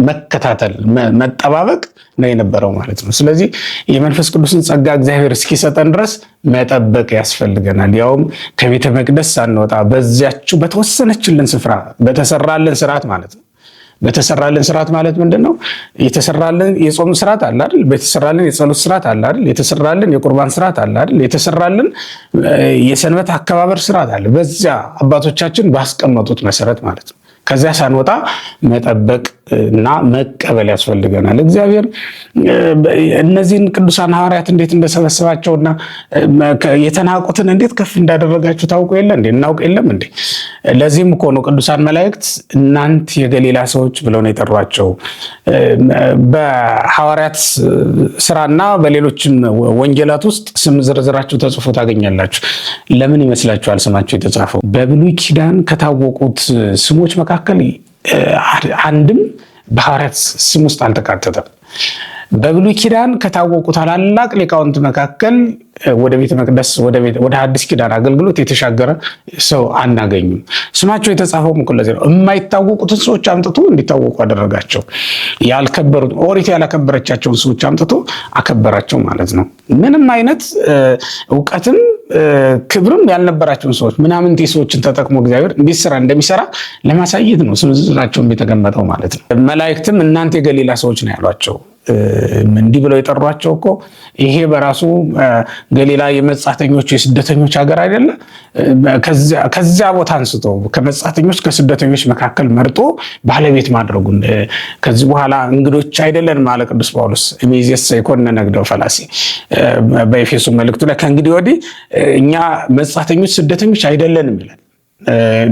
መከታተል መጠባበቅ ነው የነበረው ማለት ነው። ስለዚህ የመንፈስ ቅዱስን ጸጋ እግዚአብሔር እስኪሰጠን ድረስ መጠበቅ ያስፈልገናል። ያውም ከቤተ መቅደስ ሳንወጣ በዚያችው በተወሰነችልን ስፍራ በተሰራልን ስርዓት ማለት ነው። በተሰራልን ስርዓት ማለት ምንድነው? የተሰራልን የጾም ስርዓት አለ አይደል? የተሰራልን የጸሎት ስርዓት አለ አይደል? የተሰራልን የቁርባን ስርዓት አለ አይደል? የተሰራልን የሰንበት አከባበር ስርዓት አለ። በዚያ አባቶቻችን ባስቀመጡት መሰረት ማለት ነው። ከዚያ ሳንወጣ መጠበቅ እና መቀበል ያስፈልገናል። እግዚአብሔር እነዚህን ቅዱሳን ሐዋርያት እንዴት እንደሰበሰባቸውና የተናቁትን እንዴት ከፍ እንዳደረጋቸው ታውቁ የለ እንዴ? እናውቅ የለም እንዴ? ለዚህም እኮ ነው ቅዱሳን መላእክት እናንት የገሊላ ሰዎች ብለው ነው የጠሯቸው። በሐዋርያት ስራና በሌሎችም ወንጌላት ውስጥ ስም ዝርዝራቸው ተጽፎ ታገኛላችሁ። ለምን ይመስላችኋል ስማቸው የተጻፈው? በብሉይ ኪዳን ከታወቁት ስሞች መካከል አንድም በሐዋርያት ስም ውስጥ አልተካተተም። በብሉይ ኪዳን ከታወቁ ታላላቅ ሊቃውንት መካከል ወደ ቤተ መቅደስ ወደ አዲስ ኪዳን አገልግሎት የተሻገረ ሰው አናገኙም። ስማቸው የተጻፈው ለዚህ ነው። የማይታወቁትን ሰዎች አምጥቶ እንዲታወቁ አደረጋቸው። ያልከበሩት ኦሪት ያላከበረቻቸውን ሰዎች አምጥቶ አከበራቸው ማለት ነው። ምንም አይነት እውቀትም ክብርም ያልነበራቸውን ሰዎች ምናምንቴ ሰዎችን ተጠቅሞ እግዚአብሔር እንዴት ስራ እንደሚሰራ ለማሳየት ነው ስማቸውን የተቀመጠው ማለት ነው። መላእክትም እናንተ የገሊላ ሰዎች ነው ያሏቸው። እንዲህ ብለው የጠሯቸው እኮ ይሄ በራሱ ገሊላ የመጻተኞች የስደተኞች ሀገር አይደለ? ከዚያ ቦታ አንስቶ ከመጻተኞች ከስደተኞች መካከል መርጦ ባለቤት ማድረጉን ከዚህ በኋላ እንግዶች አይደለንም አለ ቅዱስ ጳውሎስ። እሚዜሰ ይኮነ ነግደው ፈላሲ በኤፌሶ መልእክቱ ላይ ከእንግዲህ ወዲህ እኛ መጻተኞች ስደተኞች አይደለንም ይላል።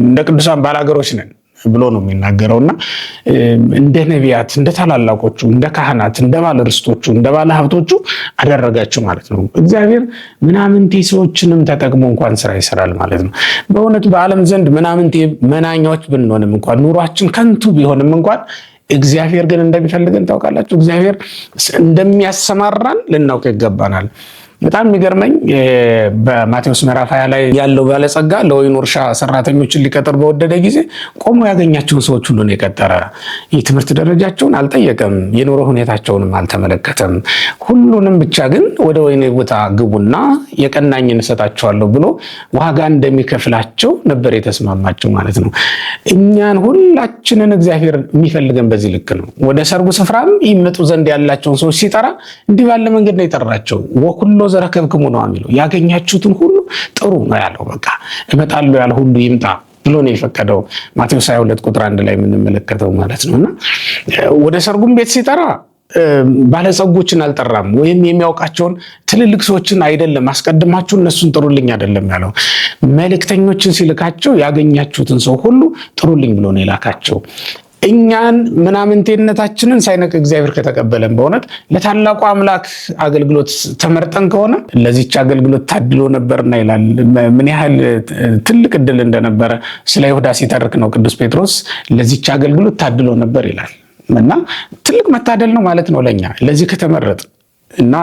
እንደ ቅዱሳን ባላገሮች ነን ብሎ ነው የሚናገረውና እንደ ነቢያት እንደ ታላላቆቹ እንደ ካህናት እንደ ባለርስቶቹ እንደ ባለሀብቶቹ አደረጋቸው ማለት ነው። እግዚአብሔር ምናምንቴ ሰዎችንም ተጠቅሞ እንኳን ስራ ይሰራል ማለት ነው። በእውነት በዓለም ዘንድ ምናምንቴ መናኛዎች ብንሆንም እንኳን ኑሯችን ከንቱ ቢሆንም እንኳን እግዚአብሔር ግን እንደሚፈልገን ታውቃላችሁ። እግዚአብሔር እንደሚያሰማራን ልናውቅ ይገባናል። በጣም የሚገርመኝ በማቴዎስ ምዕራፍ 20 ላይ ያለው ባለጸጋ ለወይኑ እርሻ ሰራተኞችን ሊቀጥር በወደደ ጊዜ ቆሞ ያገኛቸውን ሰዎች ሁሉ ነው የቀጠረ። የትምህርት ደረጃቸውን አልጠየቀም፣ የኑሮ ሁኔታቸውንም አልተመለከተም። ሁሉንም ብቻ ግን ወደ ወይኔ ቦታ ግቡና የቀናኝን እሰጣቸዋለሁ ብሎ ዋጋ እንደሚከፍላቸው ነበር የተስማማቸው ማለት ነው። እኛን ሁላችንን እግዚአብሔር የሚፈልገን በዚህ ልክ ነው። ወደ ሰርጉ ስፍራም ይመጡ ዘንድ ያላቸውን ሰዎች ሲጠራ እንዲህ ባለ መንገድ ነው የጠራቸው። ወኩሎ ዘረከብክሙ ነው የሚለው፣ ያገኛችሁትን ሁሉ ጥሩ ነው ያለው። በቃ እመጣለሁ ያለ ሁሉ ይምጣ ብሎ ነው የፈቀደው። ማቴዎስ 22 ቁጥር 1 ላይ የምንመለከተው ማለት ነውና ወደ ሰርጉም ቤት ሲጠራ ባለጸጎችን አልጠራም፣ ወይም የሚያውቃቸውን ትልልቅ ሰዎችን አይደለም። አስቀድማችሁ እነሱን ጥሩልኝ አይደለም ያለው። መልእክተኞችን ሲልካቸው ያገኛችሁትን ሰው ሁሉ ጥሩልኝ ብሎ ነው የላካቸው። እኛን ምናምንቴነታችንን ሳይነቅ እግዚአብሔር ከተቀበለን በእውነት ለታላቁ አምላክ አገልግሎት ተመርጠን ከሆነ ለዚች አገልግሎት ታድሎ ነበርና ይላል። ምን ያህል ትልቅ እድል እንደነበረ ስለ ይሁዳ ሲተርክ ነው ቅዱስ ጴጥሮስ። ለዚች አገልግሎት ታድሎ ነበር ይላል እና ትልቅ መታደል ነው ማለት ነው ለኛ ለዚህ ከተመረጥ እና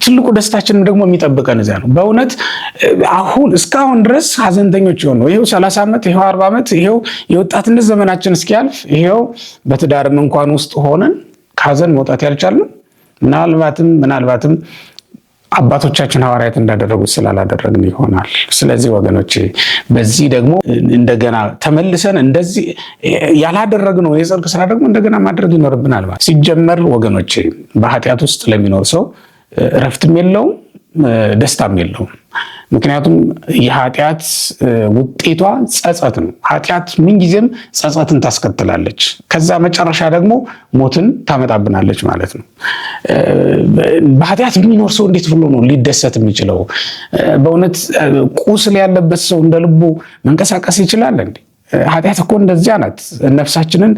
ትልቁ ደስታችንም ደግሞ የሚጠብቀን እዚያ ነው። በእውነት አሁን እስካሁን ድረስ ሀዘንተኞች የሆኑ ይሄው 30 ዓመት ይሄው 40 ዓመት ይሄው የወጣትነት ዘመናችን እስኪያልፍ ይሄው በትዳርም እንኳን ውስጥ ሆነን ከሀዘን መውጣት ያልቻልን ምናልባትም አባቶቻችን ሐዋርያት እንዳደረጉት ስላላደረግን ይሆናል። ስለዚህ ወገኖቼ በዚህ ደግሞ እንደገና ተመልሰን እንደዚህ ያላደረግነው የጽድቅ ስራ ደግሞ እንደገና ማድረግ ይኖርብናል ማለት ሲጀመር ወገኖቼ በኃጢአት ውስጥ ለሚኖር ሰው እረፍትም የለውም ደስታም የለውም። ምክንያቱም የኃጢአት ውጤቷ ጸጸት ነው። ኃጢአት ምንጊዜም ጸጸትን ታስከትላለች። ከዛ መጨረሻ ደግሞ ሞትን ታመጣብናለች ማለት ነው። በኃጢአት የሚኖር ሰው እንዴት ብሎ ነው ሊደሰት የሚችለው? በእውነት ቁስል ያለበት ሰው እንደ ልቡ መንቀሳቀስ ይችላል እንዴ? ኃጢአት እኮ እንደዚያ ናት። ነፍሳችንን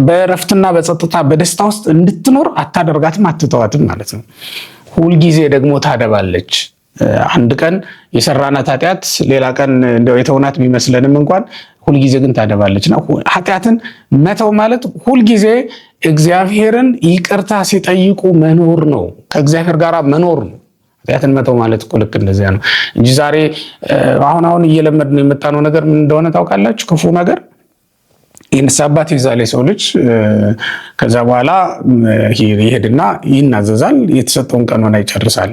በእረፍትና በጸጥታ በደስታ ውስጥ እንድትኖር አታደርጋትም፣ አትተዋትም ማለት ነው። ሁልጊዜ ደግሞ ታደባለች። አንድ ቀን የሰራናት ኃጢአት ሌላ ቀን እንደው የተውናት ቢመስለንም እንኳን ሁልጊዜ ግን ታደባለችና ኃጢአትን መተው ማለት ሁልጊዜ እግዚአብሔርን ይቅርታ ሲጠይቁ መኖር ነው። ከእግዚአብሔር ጋር መኖር ነው። ኃጢአትን መተው ማለት እኮ ልክ እንደዚያ ነው እንጂ ዛሬ አሁን እየለመድነው የመጣነው ነገር ምን እንደሆነ ታውቃላችሁ? ክፉ ነገር የንስሐ አባት ይዛል የሰው ልጅ። ከዛ በኋላ ይሄድና ይናዘዛል፣ የተሰጠውን ቀኖና ይጨርሳል።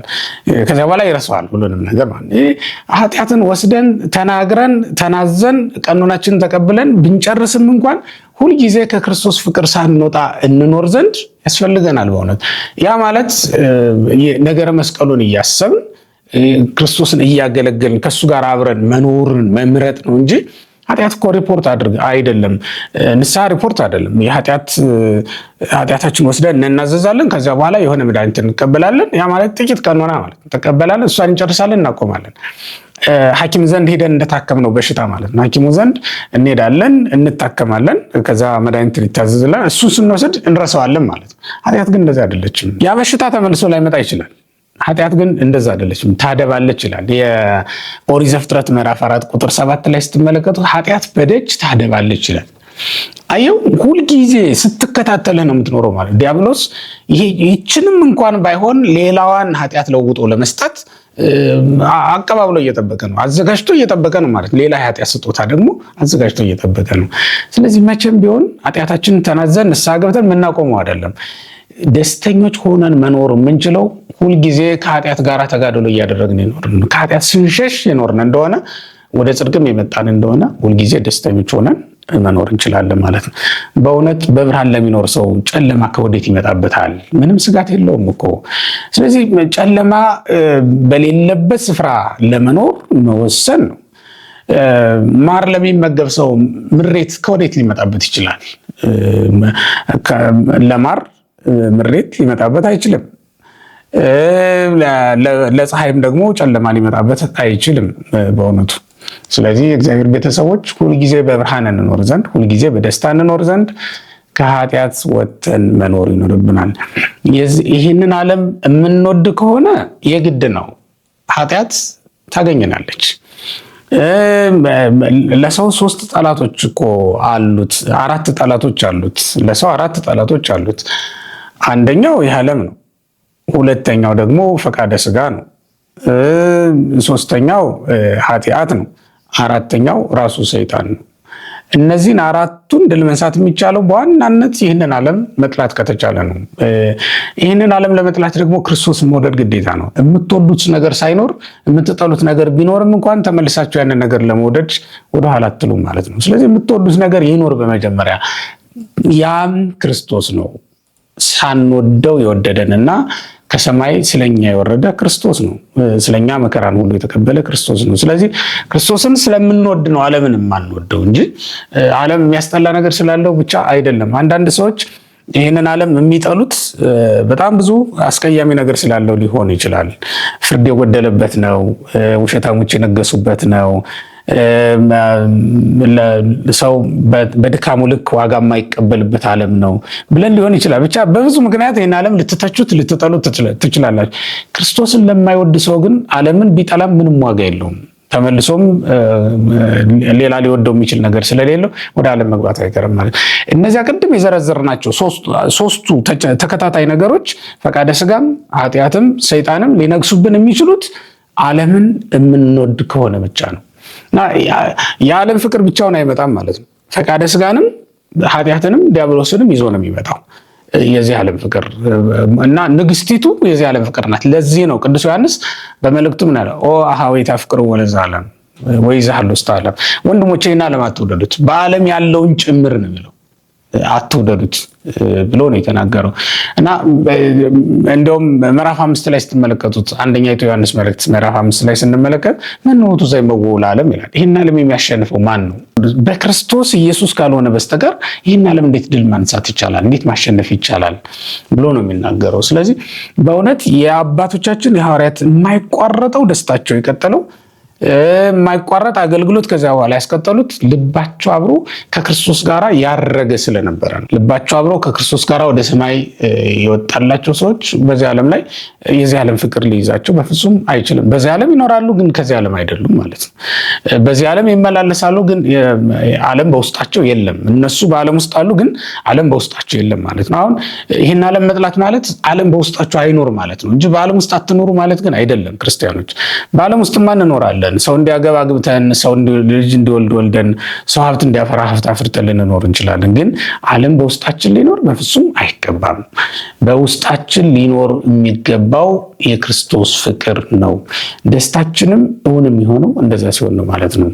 ከዛ በኋላ ይረሳዋል ሁሉንም ነገር ማለት ነው። ኃጢአትን ወስደን ተናግረን ተናዘን ቀኖናችንን ተቀብለን ብንጨርስም እንኳን ሁልጊዜ ከክርስቶስ ፍቅር ሳንወጣ እንኖር ዘንድ ያስፈልገናል። በእውነት ያ ማለት ነገረ መስቀሉን እያሰብን ክርስቶስን እያገለገልን ከሱ ጋር አብረን መኖርን መምረጥ ነው እንጂ ኃጢአት እኮ ሪፖርት አድርግ አይደለም። ንስሐ ሪፖርት አይደለም። ኃጢአታችን ወስደን እናዘዛለን። ከዚያ በኋላ የሆነ መድኃኒት እንቀበላለን። ያ ማለት ጥቂት ቀኖና ማለት እንቀበላለን፣ እሷን እንጨርሳለን፣ እናቆማለን። ሐኪም ዘንድ ሄደን እንደታከምነው በሽታ ማለት ነው። ሐኪሙ ዘንድ እንሄዳለን፣ እንታከማለን፣ ከዛ መድኃኒት ይታዘዝልን፣ እሱን ስንወስድ እንረሳዋለን ማለት ነው። ኃጢአት ግን እንደዛ አይደለችም። ያ በሽታ ተመልሶ ላይመጣ ይችላል። ኃጢአት ግን እንደዛ አይደለችም፣ ታደባለች ይላል። የኦሪት ዘፍጥረት ምዕራፍ 4 ቁጥር 7 ላይ ስትመለከቱ ኃጢአት በደጅ ታደባለች ይላል። አየው ሁልጊዜ ስትከታተልህ ነው የምትኖረው ማለት ዲያብሎስ ይህችንም እንኳን ባይሆን ሌላዋን ኃጢአት ለውጦ ለመስጠት አቀባብሎ እየጠበቀ ነው፣ አዘጋጅቶ እየጠበቀ ነው ማለት ሌላ ኃጢአት ስጦታ ደግሞ አዘጋጅቶ እየጠበቀ ነው። ስለዚህ መቼም ቢሆን ኃጢአታችንን ተናዘን ንስሐ ገብተን የምናቆመው አይደለም። ደስተኞች ሆነን መኖር የምንችለው ሁልጊዜ ከኃጢአት ጋር ተጋድሎ እያደረግን ይኖርን። ከኃጢአት ስንሸሽ የኖርን እንደሆነ ወደ ጽድቅም የመጣን እንደሆነ ሁልጊዜ ደስተኞች ሆነን መኖር እንችላለን ማለት ነው። በእውነት በብርሃን ለሚኖር ሰው ጨለማ ከወዴት ይመጣበታል? ምንም ስጋት የለውም እኮ። ስለዚህ ጨለማ በሌለበት ስፍራ ለመኖር መወሰን ነው። ማር ለሚመገብ ሰው ምሬት ከወዴት ሊመጣበት ይችላል? ለማር ምሬት ሊመጣበት አይችልም። ለፀሐይም ደግሞ ጨለማ ሊመጣበት አይችልም በእውነቱ። ስለዚህ እግዚአብሔር ቤተሰቦች ሁልጊዜ በብርሃን እንኖር ዘንድ፣ ሁልጊዜ በደስታ እንኖር ዘንድ ከኃጢአት ወጥተን መኖር ይኖርብናል። ይህንን ዓለም የምንወድ ከሆነ የግድ ነው ኃጢአት ታገኘናለች። ለሰው 3 ጠላቶች እኮ አሉት፣ 4 ጠላቶች አሉት። ለሰው 4 ጠላቶች አሉት። አንደኛው ይህ ዓለም ነው። ሁለተኛው ደግሞ ፈቃደ ስጋ ነው። ሶስተኛው ኃጢአት ነው። አራተኛው ራሱ ሰይጣን ነው። እነዚህን አራቱን ድል መንሳት የሚቻለው በዋናነት ይህንን ዓለም መጥላት ከተቻለ ነው። ይህንን ዓለም ለመጥላት ደግሞ ክርስቶስን መውደድ ግዴታ ነው። የምትወዱት ነገር ሳይኖር የምትጠሉት ነገር ቢኖርም እንኳን ተመልሳችሁ ያንን ነገር ለመውደድ ወደኋላ አትሉም ማለት ነው። ስለዚህ የምትወዱት ነገር ይኖር በመጀመሪያ፣ ያም ክርስቶስ ነው። ሳንወደው የወደደንና ከሰማይ ስለኛ የወረደ ክርስቶስ ነው። ስለኛ መከራን ሁሉ የተቀበለ ክርስቶስ ነው። ስለዚህ ክርስቶስን ስለምንወድ ነው ዓለምን የማንወደው እንጂ ዓለም የሚያስጠላ ነገር ስላለው ብቻ አይደለም። አንዳንድ ሰዎች ይህንን ዓለም የሚጠሉት በጣም ብዙ አስቀያሚ ነገር ስላለው ሊሆን ይችላል። ፍርድ የጎደለበት ነው፣ ውሸታሞች የነገሱበት ነው፣ ሰው በድካሙ ልክ ዋጋ የማይቀበልበት ዓለም ነው ብለን ሊሆን ይችላል። ብቻ በብዙ ምክንያት ይህን ዓለም ልትተቹት ልትጠሉት ትችላላችሁ። ክርስቶስን ለማይወድ ሰው ግን ዓለምን ቢጠላም ምንም ዋጋ የለውም። ተመልሶም ሌላ ሊወደው የሚችል ነገር ስለሌለው ወደ ዓለም መግባት አይቀርም ማለት። እነዚያ ቅድም የዘረዘርናቸው ሶስቱ ተከታታይ ነገሮች ፈቃደ ስጋም ኃጢአትም ሰይጣንም ሊነግሱብን የሚችሉት ዓለምን የምንወድ ከሆነ ብቻ ነው። እና የዓለም ፍቅር ብቻውን አይመጣም ማለት ነው። ፈቃደ ስጋንም ኃጢአትንም ዲያብሎስንም ይዞ ነው የሚመጣው የዚህ ዓለም ፍቅር እና ንግስቲቱ የዚህ ዓለም ፍቅር ናት። ለዚህ ነው ቅዱስ ዮሐንስ በመልእክቱ ምን አለ? ኦ አሃዌ ታፍቅሩ ወለዛ ዓለም ወይዛሃል ውስጥ ዓለም፣ ወንድሞቼ ይህን ዓለም አትውደዱት፣ በዓለም ያለውን ጭምር ነው የሚለው አትውደዱት ብሎ ነው የተናገረው። እና እንደውም ምዕራፍ 5 ላይ ስትመለከቱት አንደኛይቱ ዮሐንስ መልእክት ምዕራፍ 5 ላይ ስንመለከት ምን ነው ዘይመወው ለዓለም ይላል። ይህን ዓለም የሚያሸንፈው ማን ነው? በክርስቶስ ኢየሱስ ካልሆነ በስተቀር ይህን ዓለም እንዴት ድል ማንሳት ይቻላል? እንዴት ማሸነፍ ይቻላል ብሎ ነው የሚናገረው። ስለዚህ በእውነት የአባቶቻችን የሐዋርያት የማይቋረጠው ደስታቸው የቀጠለው የማይቋረጥ አገልግሎት ከዚያ በኋላ ያስቀጠሉት ልባቸው አብሮ ከክርስቶስ ጋር ያረገ ስለነበረ ነው። ልባቸው አብሮ ከክርስቶስ ጋር ወደ ሰማይ የወጣላቸው ሰዎች በዚህ ዓለም ላይ የዚህ ዓለም ፍቅር ሊይዛቸው በፍጹም አይችልም። በዚህ ዓለም ይኖራሉ፣ ግን ከዚህ ዓለም አይደሉም ማለት ነው። በዚህ ዓለም ይመላለሳሉ፣ ግን ዓለም በውስጣቸው የለም። እነሱ በዓለም ውስጥ አሉ፣ ግን ዓለም በውስጣቸው የለም ማለት ነው። አሁን ይህን ዓለም መጥላት ማለት ዓለም በውስጣቸው አይኖር ማለት ነው እንጂ በዓለም ውስጥ አትኖሩ ማለት ግን አይደለም። ክርስቲያኖች በዓለም ውስጥማ እንኖራለን። ሰው እንዲያገባ አግብተን፣ ሰው ልጅ እንዲወልድ ወልደን፣ ሰው ሀብት እንዲያፈራ ሀብት አፍርተን ልንኖር እንችላለን። ግን ዓለም በውስጣችን ሊኖር በፍጹም አይገባም። በውስጣችን ሊኖር የሚገባው የክርስቶስ ፍቅር ነው። ደስታችንም እውን የሚሆነው እንደዛ ሲሆን ነው ማለት ነው።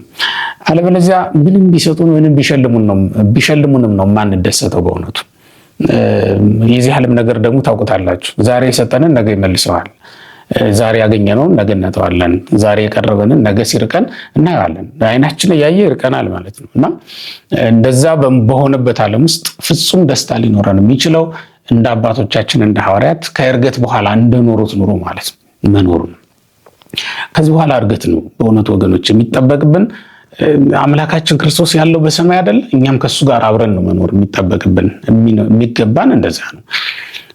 አለበለዚያ ምንም ቢሰጡን ምንም ቢሸልሙንም ነው የማንደሰተው በእውነቱ። የዚህ ዓለም ነገር ደግሞ ታውቁታላችሁ። ዛሬ የሰጠንን ነገ ይመልሰዋል። ዛሬ ያገኘነውን ነገ እንተዋለን። ዛሬ የቀረበንን ነገ ሲርቀን እናየዋለን። አይናችን እያየ ይርቀናል ማለት ነው። እና እንደዛ በሆነበት ዓለም ውስጥ ፍጹም ደስታ ሊኖረን የሚችለው እንደ አባቶቻችን እንደ ሐዋርያት ከእርገት በኋላ እንደኖሩት ኑሮ ማለት ነው መኖሩ ነው። ከዚህ በኋላ እርገት ነው በእውነት ወገኖች የሚጠበቅብን። አምላካችን ክርስቶስ ያለው በሰማይ አይደለ? እኛም ከሱ ጋር አብረን ነው መኖር የሚጠበቅብን የሚገባን እንደዛ ነው።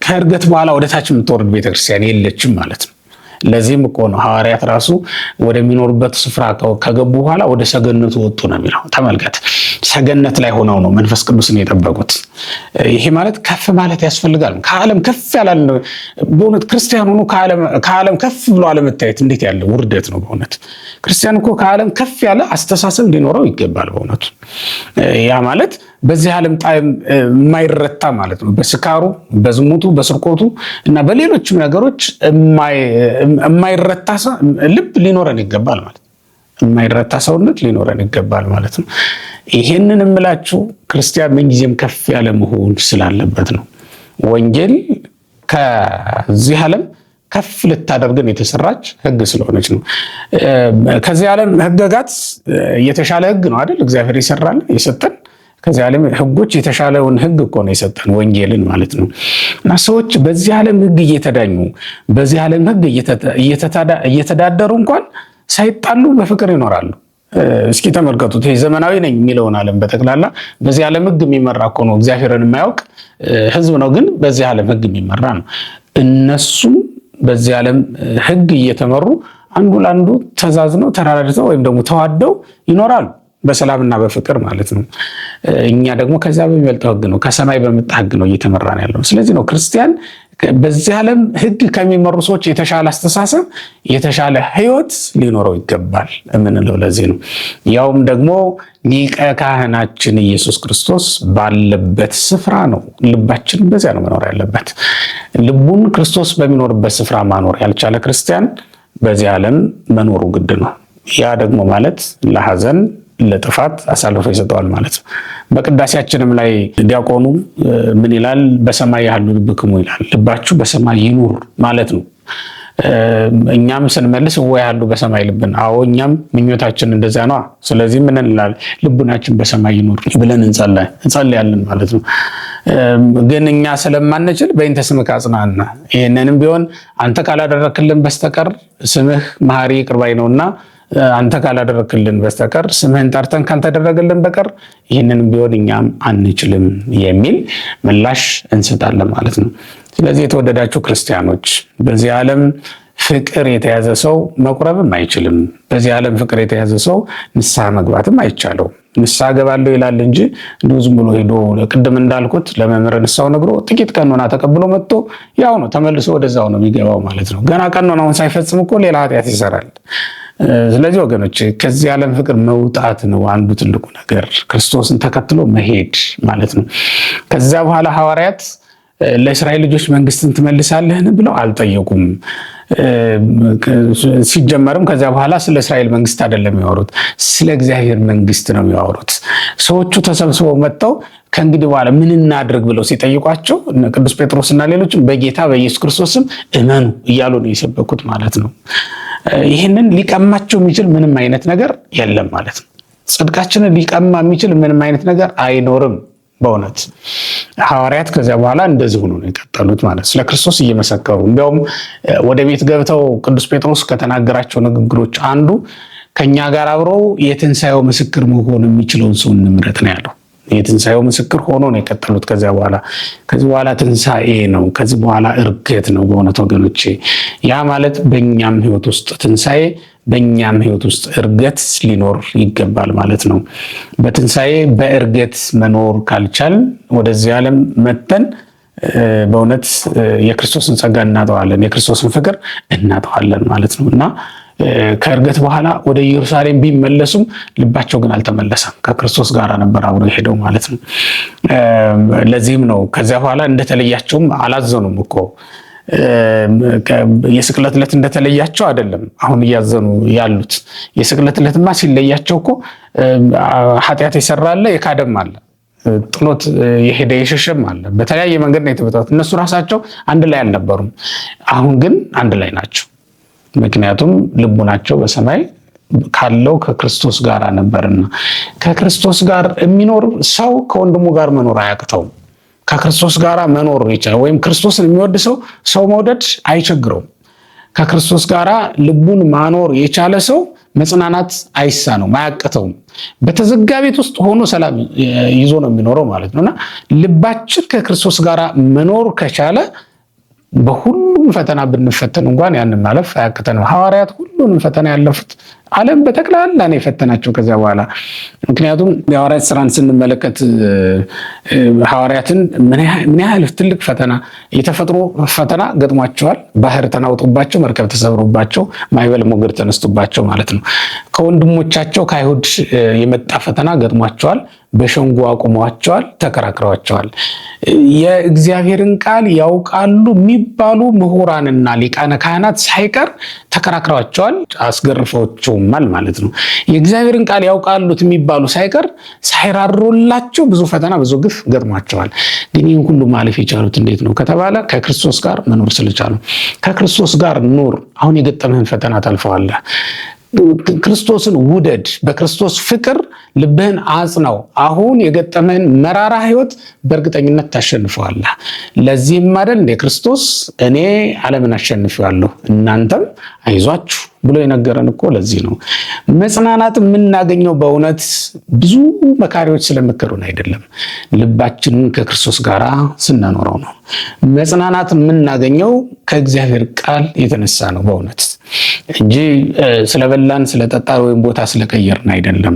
ከእርገት በኋላ ወደ ታች የምትወርድ ቤተክርስቲያን የለችም ማለት ነው። ለዚህም እኮ ነው ሐዋርያት ራሱ ወደሚኖሩበት ስፍራ ከገቡ በኋላ ወደ ሰገነቱ ወጡ ነው የሚለው። ተመልከት፣ ሰገነት ላይ ሆነው ነው መንፈስ ቅዱስን የጠበቁት። ይሄ ማለት ከፍ ማለት ያስፈልጋል። ከዓለም ከፍ ያላል በእውነት ክርስቲያን ሆኖ ከዓለም ከፍ ብሎ አለመታየት እንዴት ያለ ውርደት ነው በእውነት። ክርስቲያን እኮ ከዓለም ከፍ ያለ አስተሳሰብ ሊኖረው ይገባል በእውነቱ። ያ ማለት በዚህ ዓለም ጣዕም የማይረታ ማለት ነው። በስካሩ፣ በዝሙቱ፣ በስርቆቱ እና በሌሎችም ነገሮች የማይረታ ልብ ሊኖረን ይገባል ማለት ነው። የማይረታ ሰውነት ሊኖረን ይገባል ማለት ነው። ይሄንን የምላችሁ ክርስቲያን ምንጊዜም ከፍ ያለ መሆን ስላለበት ነው። ወንጌል ከዚህ ዓለም ከፍ ልታደርገን የተሰራች ሕግ ስለሆነች ነው። ከዚህ ዓለም ሕግጋት የተሻለ ሕግ ነው አይደል? እግዚአብሔር ይሰራል የሰጠን ከዚህ ዓለም ሕጎች የተሻለውን ሕግ እኮ ነው የሰጠን ወንጌልን ማለት ነው። እና ሰዎች በዚህ ዓለም ሕግ እየተዳኙ በዚህ ዓለም ሕግ እየተዳደሩ እንኳን ሳይጣሉ በፍቅር ይኖራሉ። እስኪ ተመልከቱት። ይሄ ዘመናዊ ነኝ የሚለውን ዓለም በጠቅላላ በዚህ ዓለም ሕግ የሚመራ እኮ ነው። እግዚአብሔርን የማያውቅ ሕዝብ ነው፣ ግን በዚህ ዓለም ሕግ የሚመራ ነው። እነሱም በዚህ ዓለም ሕግ እየተመሩ አንዱ ለአንዱ ተዛዝነው ተራራድተው ወይም ደግሞ ተዋደው ይኖራሉ በሰላምና በፍቅር ማለት ነው። እኛ ደግሞ ከዚያ በሚበልጠው ሕግ ነው ከሰማይ በመጣ ሕግ ነው እየተመራን ያለው። ስለዚህ ነው ክርስቲያን በዚህ ዓለም ሕግ ከሚመሩ ሰዎች የተሻለ አስተሳሰብ፣ የተሻለ ሕይወት ሊኖረው ይገባል የምንለው ለዚህ ነው። ያውም ደግሞ ሊቀ ካህናችን ኢየሱስ ክርስቶስ ባለበት ስፍራ ነው። ልባችን በዚያ ነው መኖር ያለበት። ልቡን ክርስቶስ በሚኖርበት ስፍራ ማኖር ያልቻለ ክርስቲያን በዚህ ዓለም መኖሩ ግድ ነው። ያ ደግሞ ማለት ለሐዘን ለጥፋት አሳልፎ ይሰጠዋል ማለት ነው። በቅዳሴያችንም ላይ ዲያቆኑ ምን ይላል? በሰማይ ያሉ ልብክሙ ይላል። ልባችሁ በሰማይ ይኑር ማለት ነው። እኛም ስንመልስ ወይ ያሉ በሰማይ ልብን፣ አዎ እኛም ምኞታችን እንደዛ ነው። ስለዚህ ምን እንላለን? ልቡናችን በሰማይ ይኑር ብለን እንጸልያለን ማለት ነው። ግን እኛ ስለማንችል በእንተ ስምከ አጽናዕነ፣ ይህንንም ቢሆን አንተ ካላደረክልን በስተቀር ስምህ መሐሪ ይቅር ባይ ነውና አንተ ካላደረክልን በስተቀር ስምህን ጠርተን ካልተደረገልን በቀር ይህንን ቢሆን እኛም አንችልም የሚል ምላሽ እንሰጣለን ማለት ነው። ስለዚህ የተወደዳችሁ ክርስቲያኖች በዚህ ዓለም ፍቅር የተያዘ ሰው መቁረብም አይችልም። በዚህ ዓለም ፍቅር የተያዘ ሰው ንስሐ መግባትም አይቻለው። ንስሐ ገባለሁ ይላል እንጂ እንዲሁ ዝም ብሎ ሄዶ ቅድም እንዳልኩት ለመምህር ንስሐው ነግሮ ጥቂት ቀኖና ተቀብሎ መጥቶ ያው ነው ተመልሶ ወደዛው ነው የሚገባው ማለት ነው። ገና ቀኖናውን ሳይፈጽም እኮ ሌላ ኃጢአት ይሰራል። ስለዚህ ወገኖች ከዚህ ዓለም ፍቅር መውጣት ነው አንዱ ትልቁ ነገር፣ ክርስቶስን ተከትሎ መሄድ ማለት ነው። ከዛ በኋላ ሐዋርያት ለእስራኤል ልጆች መንግስትን ትመልሳለህን ብለው አልጠየቁም። ሲጀመርም ከዚያ በኋላ ስለ እስራኤል መንግስት አይደለም የሚያወሩት፣ ስለ እግዚአብሔር መንግስት ነው የሚያወሩት። ሰዎቹ ተሰብስበው መጥተው ከእንግዲህ በኋላ ምን እናድርግ ብለው ሲጠይቋቸው ቅዱስ ጴጥሮስና ሌሎችም በጌታ በኢየሱስ ክርስቶስም እመኑ እያሉ ነው የሰበኩት ማለት ነው። ይህንን ሊቀማቸው የሚችል ምንም አይነት ነገር የለም ማለት ነው። ጽድቃችንን ሊቀማ የሚችል ምንም አይነት ነገር አይኖርም። በእውነት ሐዋርያት ከዚያ በኋላ እንደዚህ ሆኖ ነው የቀጠሉት ማለት ስለ ክርስቶስ እየመሰከሩ። እንዲያውም ወደ ቤት ገብተው ቅዱስ ጴጥሮስ ከተናገራቸው ንግግሮች አንዱ ከኛ ጋር አብሮ የትንሣኤው ምስክር መሆን የሚችለውን ሰው እንምረጥ ነው ያለው። የትንሣኤው ምስክር ሆኖ ነው የቀጠሉት። ከዚህ በኋላ ትንሣኤ ነው፣ ከዚህ በኋላ እርገት ነው። በእውነት ወገኖቼ ያ ማለት በእኛም ህይወት ውስጥ ትንሣኤ፣ በእኛም ህይወት ውስጥ እርገት ሊኖር ይገባል ማለት ነው። በትንሣኤ በእርገት መኖር ካልቻል ወደዚህ ዓለም መጥተን በእውነት የክርስቶስን ጸጋ እናጠዋለን፣ የክርስቶስን ፍቅር እናጠዋለን ማለት ነው እና ከእርገት በኋላ ወደ ኢየሩሳሌም ቢመለሱም ልባቸው ግን አልተመለሰም። ከክርስቶስ ጋር ነበር አብሮ የሄደው ማለት ነው። ለዚህም ነው ከዚያ በኋላ እንደተለያቸውም አላዘኑም እኮ። የስቅለት ዕለት እንደተለያቸው አይደለም አሁን እያዘኑ ያሉት። የስቅለት ዕለትማ ሲለያቸው እኮ ኃጢአት የሰራ አለ፣ የካደም አለ፣ ጥሎት የሄደ የሸሸም አለ። በተለያየ መንገድ ነው የተበታቱት። እነሱ ራሳቸው አንድ ላይ አልነበሩም። አሁን ግን አንድ ላይ ናቸው። ምክንያቱም ልቡናቸው በሰማይ ካለው ከክርስቶስ ጋር ነበርና። ከክርስቶስ ጋር የሚኖር ሰው ከወንድሙ ጋር መኖር አያቅተውም። ከክርስቶስ ጋር መኖር ይችላል። ወይም ክርስቶስን የሚወድ ሰው መውደድ አይቸግረውም። ከክርስቶስ ጋር ልቡን ማኖር የቻለ ሰው መጽናናት አይሳነውም፣ አያቅተውም። በተዘጋ ቤት ውስጥ ሆኖ ሰላም ይዞ ነው የሚኖረው ማለት ነውና ልባችን ከክርስቶስ ጋር መኖር ከቻለ በሁሉም ፈተና ብንፈተን እንኳን ያንን ማለፍ አያቅተንም። ሐዋርያት ሁሉንም ፈተና ያለፉት ዓለም በጠቅላላ ነው የፈተናቸው ከዚያ በኋላ። ምክንያቱም የሐዋርያት ስራን ስንመለከት ሐዋርያትን ምን ያህል ትልቅ ፈተና፣ የተፈጥሮ ፈተና ገጥሟቸዋል። ባህር ተናውጦባቸው፣ መርከብ ተሰብሮባቸው፣ ማዕበል ሞገድ ተነስቶባቸው ማለት ነው። ከወንድሞቻቸው ከአይሁድ የመጣ ፈተና ገጥሟቸዋል። በሸንጎ አቁመዋቸዋል፣ ተከራክረዋቸዋል። የእግዚአብሔርን ቃል ያውቃሉ የሚባሉ ምሁራንና ሊቃነ ካህናት ሳይቀር ተከራክረዋቸዋል፣ አስገርፈዋቸውማል ማለት ነው። የእግዚአብሔርን ቃል ያውቃሉት የሚባሉ ሳይቀር ሳይራሩላቸው ብዙ ፈተና ብዙ ግፍ ገጥሟቸዋል። ግን ይህን ሁሉ ማለፍ የቻሉት እንዴት ነው ከተባለ ከክርስቶስ ጋር መኖር ስለቻሉ። ከክርስቶስ ጋር ኑር። አሁን የገጠምህን ፈተና ታልፈዋለህ። ክርስቶስን ውደድ፣ በክርስቶስ ፍቅር ልብህን አጽናው። አሁን የገጠመህን መራራ ህይወት በእርግጠኝነት ታሸንፈዋለህ። ለዚህም አይደል እንደ ክርስቶስ እኔ ዓለምን አሸንፌዋለሁ እናንተም አይዟችሁ ብሎ የነገረን እኮ ለዚህ ነው። መጽናናት የምናገኘው በእውነት ብዙ መካሪዎች ስለመከሩን አይደለም፣ ልባችንን ከክርስቶስ ጋር ስናኖረው ነው። መጽናናት የምናገኘው ከእግዚአብሔር ቃል የተነሳ ነው። በእውነት እንጂ ስለበላን ስለጠጣን ወይም ቦታ ስለቀየርን አይደለም።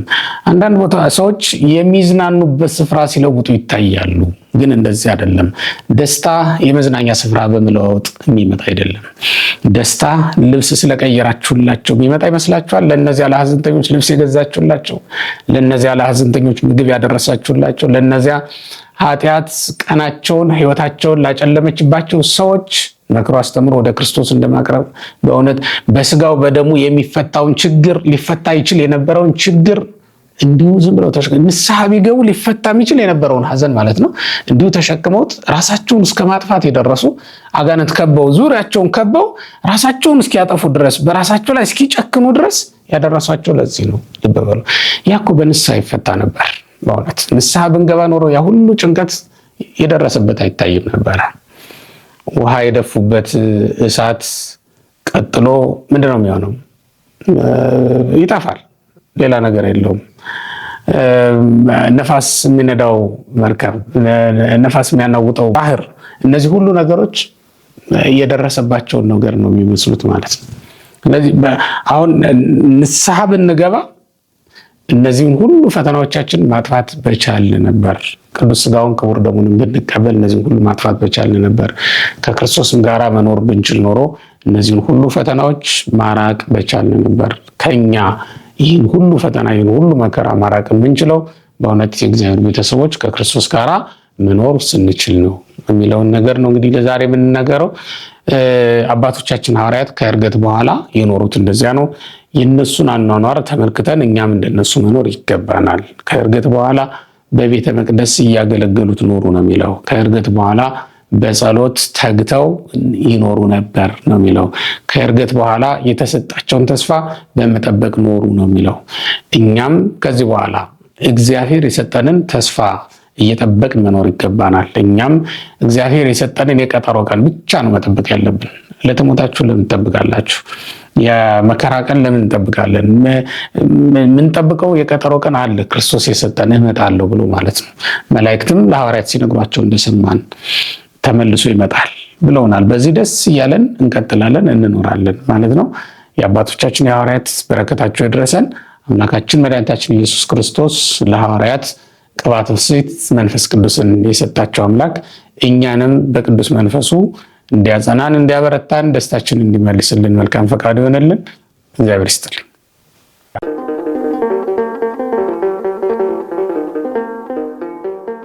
አንዳንድ ቦታ ሰዎች የሚዝናኑበት ስፍራ ሲለውጡ ይታያሉ፣ ግን እንደዚህ አይደለም። ደስታ የመዝናኛ ስፍራ በመለዋወጥ የሚመጣ አይደለም። ደስታ ልብስ ስለቀየራችሁላቸው የሚመጣ ይመስላችኋል? ለእነዚያ ለሐዘንተኞች ልብስ የገዛችሁላቸው፣ ለእነዚያ ለሐዘንተኞች ምግብ ያደረሳችሁላቸው፣ ለእነዚያ ኃጢአት ቀናቸውን ህይወታቸውን ላጨለመችባቸው ሰዎች መክሮ አስተምሮ ወደ ክርስቶስ እንደማቅረብ በእውነት በስጋው በደሙ የሚፈታውን ችግር ሊፈታ ይችል የነበረውን ችግር እንዲሁ ዝም ብለው ንስሐ ቢገቡ ሊፈታ የሚችል የነበረውን ሐዘን ማለት ነው እንዲሁ ተሸክመውት ራሳቸውን እስከ ማጥፋት የደረሱ አጋንንት ከበው ዙሪያቸውን ከበው ራሳቸውን እስኪያጠፉ ድረስ በራሳቸው ላይ እስኪጨክኑ ድረስ ያደረሷቸው ለዚህ ነው። ልብ በሉ። ያ እኮ በንስሐ ይፈታ ነበር። በእውነት ንስሐ ብንገባ ኖሮ ያ ሁሉ ጭንቀት የደረሰበት አይታይም ነበረ። ውሃ የደፉበት እሳት ቀጥሎ ምንድነው የሚሆነው? ይጠፋል። ሌላ ነገር የለውም። ነፋስ የሚነዳው መርከብ፣ ነፋስ የሚያናውጠው ባህር፣ እነዚህ ሁሉ ነገሮች የደረሰባቸውን ነገር ነው የሚመስሉት ማለት ነው። ስለዚህ አሁን ንስሐ ብንገባ እነዚህን ሁሉ ፈተናዎቻችን ማጥፋት በቻልን ነበር። ቅዱስ ሥጋውን ክቡር ደሙን ብንቀበል እነዚህን ሁሉ ማጥፋት በቻልን ነበር። ከክርስቶስም ጋር መኖር ብንችል ኖሮ እነዚህን ሁሉ ፈተናዎች ማራቅ በቻልን ነበር። ከኛ ይህን ሁሉ ፈተና ይህን ሁሉ መከራ ማራቅ የምንችለው በእውነት የእግዚአብሔር ቤተሰቦች ከክርስቶስ ጋር መኖር ስንችል ነው የሚለውን ነገር ነው እንግዲህ ለዛሬ የምንናገረው። አባቶቻችን ሐዋርያት ከዕርገት በኋላ የኖሩት እንደዚያ ነው። የነሱን አኗኗር ተመልክተን እኛም እንደነሱ መኖር ይገባናል። ከዕርገት በኋላ በቤተ መቅደስ እያገለገሉት ኖሩ ነው የሚለው። ከዕርገት በኋላ በጸሎት ተግተው ይኖሩ ነበር ነው የሚለው። ከዕርገት በኋላ የተሰጣቸውን ተስፋ በመጠበቅ ኖሩ ነው የሚለው። እኛም ከዚህ በኋላ እግዚአብሔር የሰጠንን ተስፋ እየጠበቅ መኖር ይገባናል። እኛም እግዚአብሔር የሰጠንን የቀጠሮ ቀን ብቻ ነው መጠበቅ ያለብን። ለተሞታችሁ ለምን ትጠብቃላችሁ? የመከራ ቀን ለምን እንጠብቃለን? የምንጠብቀው የቀጠሮ ቀን አለ፣ ክርስቶስ የሰጠን እመጣለሁ ብሎ ማለት ነው። መላእክትም ለሐዋርያት ሲነግሯቸው እንደሰማን ተመልሶ ይመጣል ብለውናል። በዚህ ደስ እያለን እንቀጥላለን፣ እንኖራለን ማለት ነው። የአባቶቻችን የሐዋርያት በረከታቸው ይድረሰን። አምላካችን መድኃኒታችን ኢየሱስ ክርስቶስ ለሐዋርያት ቅባተ ዘይት መንፈስ ቅዱስን የሰጣቸው አምላክ እኛንም በቅዱስ መንፈሱ እንዲያጸናን፣ እንዲያበረታን፣ ደስታችን እንዲመልስልን መልካም ፈቃዱ ይሆነልን። እግዚአብሔር ይስጥልን።